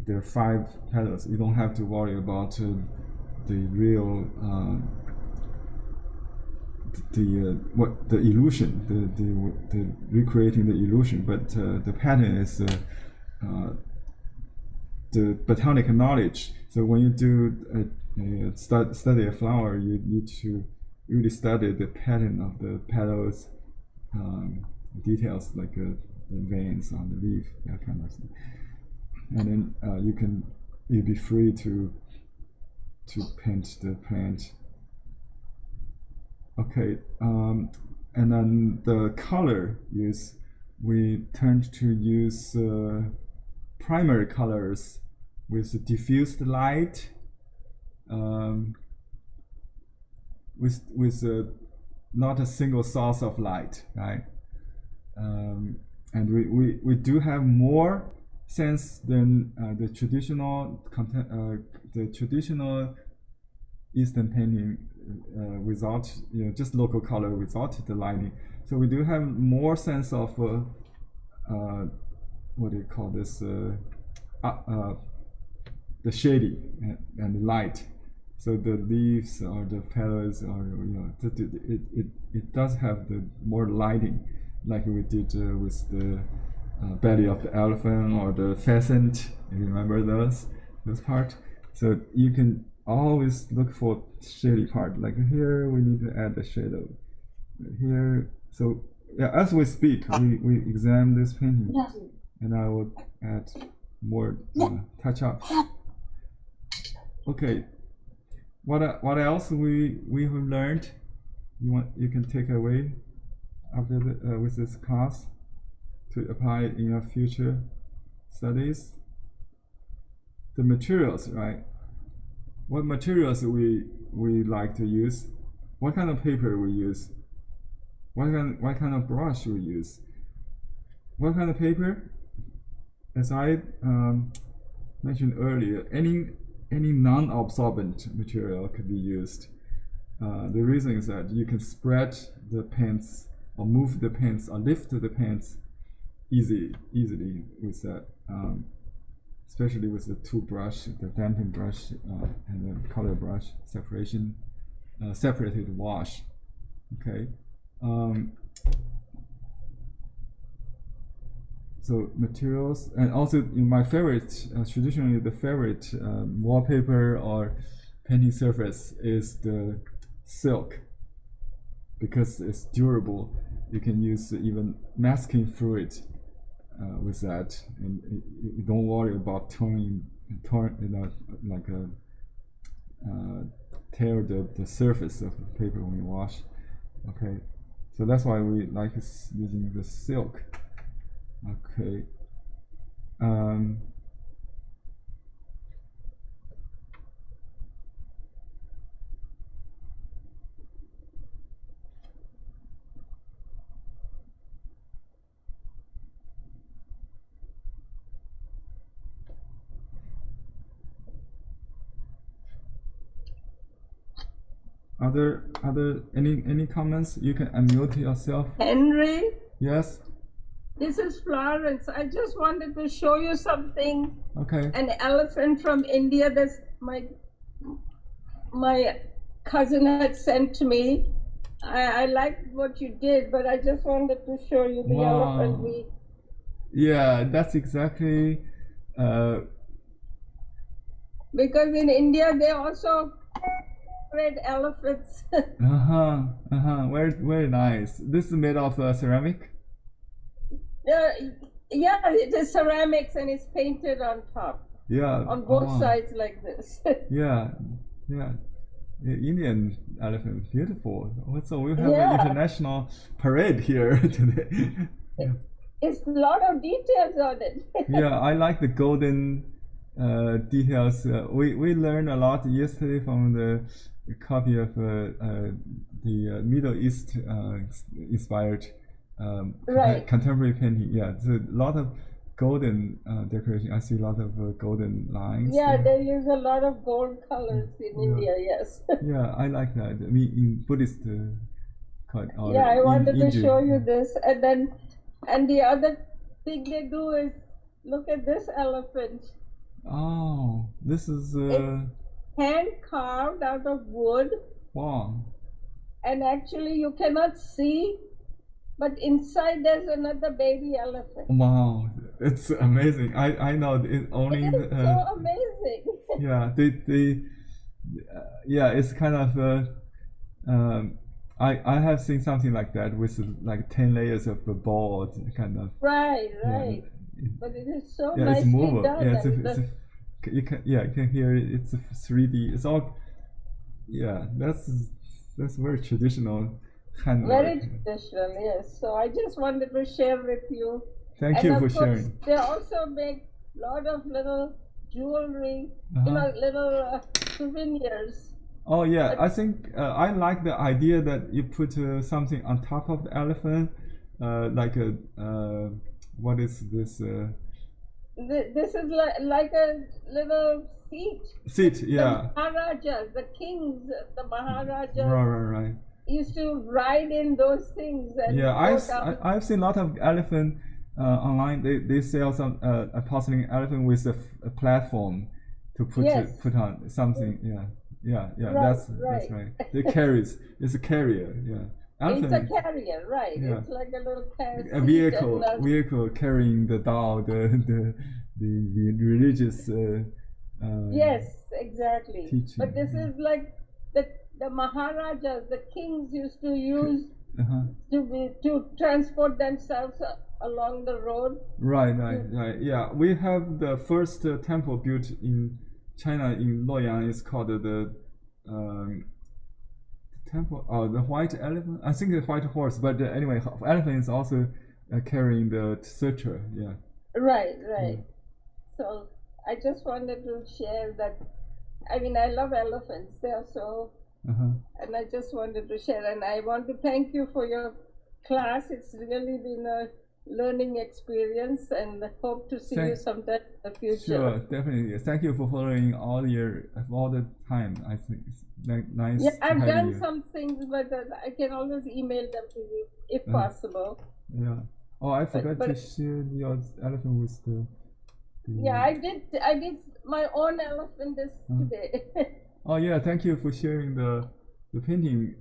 Speaker 2: there are 5 petals. You don't have to worry about the real the illusion, the recreating the illusion, but the pattern is the botanic knowledge. So when you do study a flower, you need to really study the pattern of the petals, details like the veins on the leaf, that kind of thing. And then you'll be free to paint the plant. Okay, and then the color use, we tend to use primary colors with diffused light, with not a single source of light, right? And we do have more sense than the traditional Eastern painting without just local color, without the lighting. So we do have more sense of what do you call this? The shady and the light. So the leaves or the petals, or it does have the more lighting, like we did with the belly of the elephant or the pheasant. You remember those part? So you can always look for shady part. Like here, we need to add the shadow. Here, so yeah, as we speak, we examine this painting, and I will add more touch up. Okay, what else we have learned? You can take away after with this class to apply in your future studies. The materials, right? What materials we like to use? what kind of paper we use, what kind of brush we use, what kind of paper. As I mentioned earlier, any non-absorbent material could be used. The reason is that you can spread the paints or move the paints or lift the paints easily with that, especially with the two brush, the damping brush and the color brush separated wash. Okay. So materials, and also in my favorite, traditionally the favorite wallpaper or painting surface is the silk, because it's durable. You can use even masking fluid with that, and you don't worry about tear the surface of the paper when you wash. Okay, so that's why we like using the silk. Okay. Any comments? You can unmute yourself.
Speaker 7: Henry?
Speaker 2: Yes.
Speaker 7: This is Florence. I just wanted to show you something.
Speaker 2: Okay.
Speaker 7: An elephant from India that my cousin had sent to me. I liked what you did, but I just wanted to show you the elephant.
Speaker 2: Yeah, that's exactly.
Speaker 7: Because in India they also red elephants.
Speaker 2: Very nice. This is made of ceramic.
Speaker 7: Yeah, it is ceramics and it's painted on top.
Speaker 2: Yeah.
Speaker 7: On both sides like this.
Speaker 2: Yeah. Indian elephant, beautiful. Also, we have an international parade here today.
Speaker 7: It's a lot of details on it.
Speaker 2: Yeah, I like the golden details. We learned a lot yesterday from the copy of the Middle East inspired contemporary painting. Yeah, there's a lot of golden decoration. I see a lot of golden lines.
Speaker 7: Yeah, they use a lot of gold colors in India. Yes.
Speaker 2: Yeah, I like that. I mean, in Buddhist
Speaker 7: I wanted to show you this, and the other thing they do is look at this elephant.
Speaker 2: Oh, this is
Speaker 7: it's hand carved out of wood.
Speaker 2: Wow.
Speaker 7: And actually you cannot see, but inside there's another baby elephant.
Speaker 2: Wow, it's amazing. I know it only.
Speaker 7: It is so amazing.
Speaker 2: Yeah, it's kind of. I have seen something like that with like 10 layers of a board, kind of.
Speaker 7: Right. But it is so nicely
Speaker 2: it's movable.
Speaker 7: done.
Speaker 2: You can hear it. It's 3D. It's all. Yeah, that's very traditional.
Speaker 7: Very traditional, yes. So I just wanted to share with you.
Speaker 2: Thank you for sharing.
Speaker 7: They also make a lot of little jewelry, little souvenirs.
Speaker 2: Oh yeah, I think I like the idea that you put something on top of the elephant, like a what is this?
Speaker 7: This is like a little seat.
Speaker 2: Seat, yeah.
Speaker 7: The Maharajas, the kings, the Maharajas.
Speaker 2: Right.
Speaker 7: Used to ride in those things. And
Speaker 2: yeah, I've seen a lot of elephant online. They sell some a porcelain elephant with a platform to put on something. Yeah. That's right. It carries. It's a carrier. Yeah.
Speaker 7: It's a carrier, right? Yeah. It's like a little carrier.
Speaker 2: A vehicle carrying the doll, the religious.
Speaker 7: Yes, exactly.
Speaker 2: Teaching.
Speaker 7: But this is like the Maharajas, the kings used to use to transport themselves along the road.
Speaker 2: Right. Yeah, we have the first temple built in China in Luoyang. It's called the temple. The white elephant. I think the white horse. But anyway, elephant is also carrying the sutra. Yeah.
Speaker 7: Right. So I just wanted to share that. I mean, I love elephants. They are so
Speaker 9: And I just wanted to share. And I want to thank you for your class. It's really been a learning experience, and I hope to see you sometime in the future.
Speaker 2: Sure, definitely. Thank you for following all the time. I think it's nice.
Speaker 9: Yeah, I've done some things, but I can always email them to you if possible.
Speaker 2: Yeah. Oh, I forgot to share your elephant with the.
Speaker 9: Yeah, I did my own elephant today.
Speaker 2: Oh yeah, thank you for sharing the painting.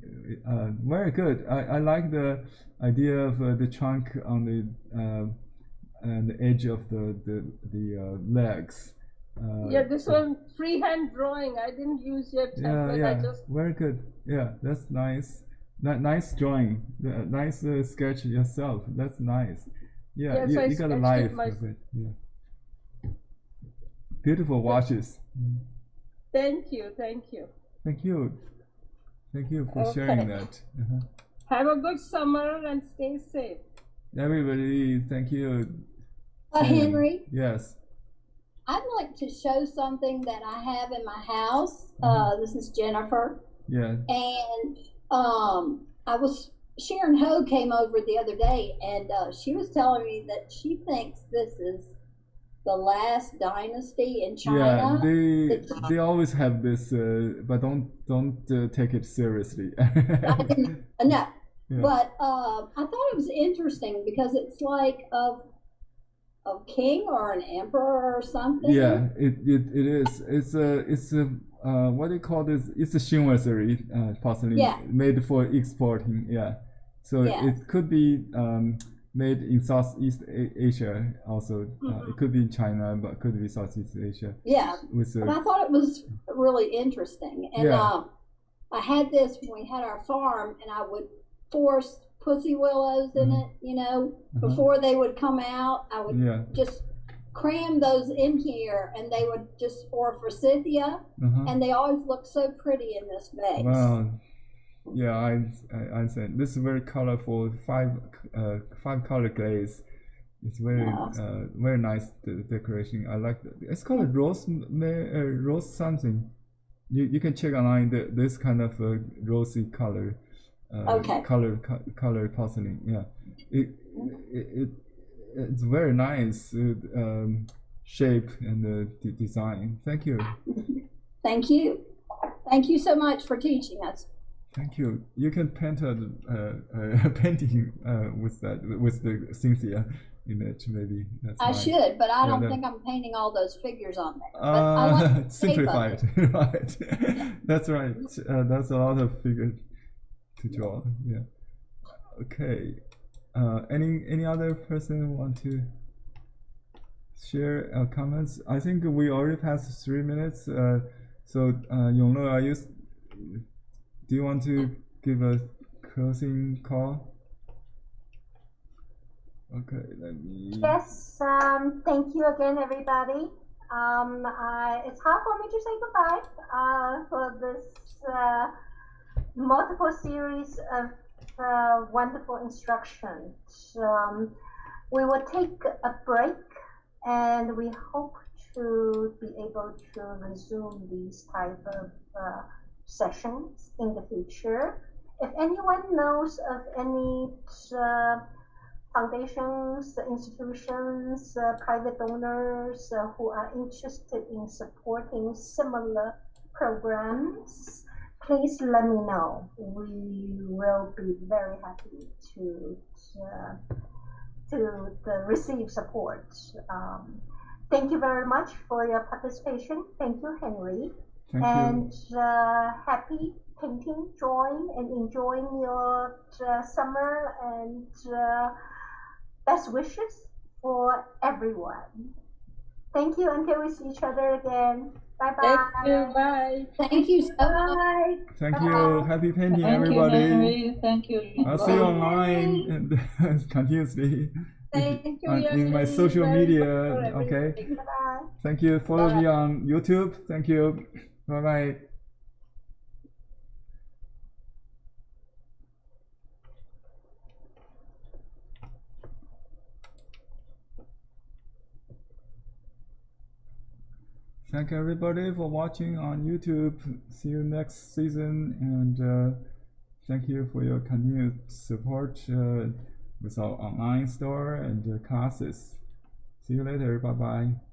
Speaker 2: Very good. I like the idea of the trunk on the edge of the legs.
Speaker 9: Yeah, this one freehand drawing. I didn't use your template.
Speaker 2: Yeah, very good. Yeah, that's nice. Nice drawing. Nice sketch yourself. That's nice. Yeah, you got a life of it. Yeah. Beautiful watches.
Speaker 9: Thank you. Thank you.
Speaker 2: Thank you. Thank you for sharing that.
Speaker 9: Have a good summer and stay safe.
Speaker 2: Everybody, thank you.
Speaker 6: Henry?
Speaker 2: Yes.
Speaker 6: I'd like to show something that I have in my house. This is Jennifer.
Speaker 2: Yeah.
Speaker 6: And Sharon Ho came over the other day, and she was telling me that she thinks this is the last dynasty in China.
Speaker 2: Yeah, they always have this, but don't take it seriously.
Speaker 6: No, yeah. But I thought it was interesting because it's like of king or an emperor or something.
Speaker 2: Yeah, it is. It's a what do you call this? It's a chinoiserie porcelain made for exporting. Yeah, so it could be made in Southeast Asia also. It could be in China, but it could be Southeast Asia.
Speaker 6: Yeah, but I thought it was really interesting. And I had this when we had our farm, and I would force pussy willows in it, you know, before they would come out. I would just cram those in here, and they would just, or forsythia, and they always look so pretty in this vase.
Speaker 2: Wow. Yeah, I said this is very colorful. Five color glaze. It's very nice decoration. I like that. It's called rose something. You can check online this kind of rosy color. Color porcelain. Yeah, it's very nice shape and design. Thank you.
Speaker 6: Thank you. Thank you so much for teaching us.
Speaker 2: Thank you. You can paint a painting with the Cynthia image, maybe.
Speaker 6: I should, but I don't think I'm painting all those figures on there. But I like
Speaker 2: simplified, right? That's right. That's a lot of figures to draw. Yeah. Okay. Any other person want to share comments? I think we already passed 3 minutes. So Yonglo, do you want to give a closing call? Okay, let me.
Speaker 1: Yes. Thank you again, everybody. It's hard for me to say goodbye for this multiple series of wonderful instructions. We will take a break, and we hope to be able to resume these type of sessions in the future. If anyone knows of any foundations, institutions, private donors who are interested in supporting similar programs, please let me know. We will be very happy to receive support. Thank you very much for your participation. Thank you, Henry.
Speaker 2: Thank you.
Speaker 1: Happy painting, drawing, and enjoying your summer, and best wishes for everyone. Thank you until we see each other again. Bye bye.
Speaker 9: Thank you. Bye.
Speaker 6: Thank you so much.
Speaker 2: Thank you. Happy painting, everybody. Thank you. I'll see you online and continuously.
Speaker 9: Thank you.
Speaker 2: In my social media. Okay.
Speaker 1: Bye.
Speaker 2: Thank you. Follow me on YouTube. Thank you. Bye bye. Thank everybody for watching on YouTube. See you next season, and thank you for your continued support with our online store and classes. See you later. Bye bye.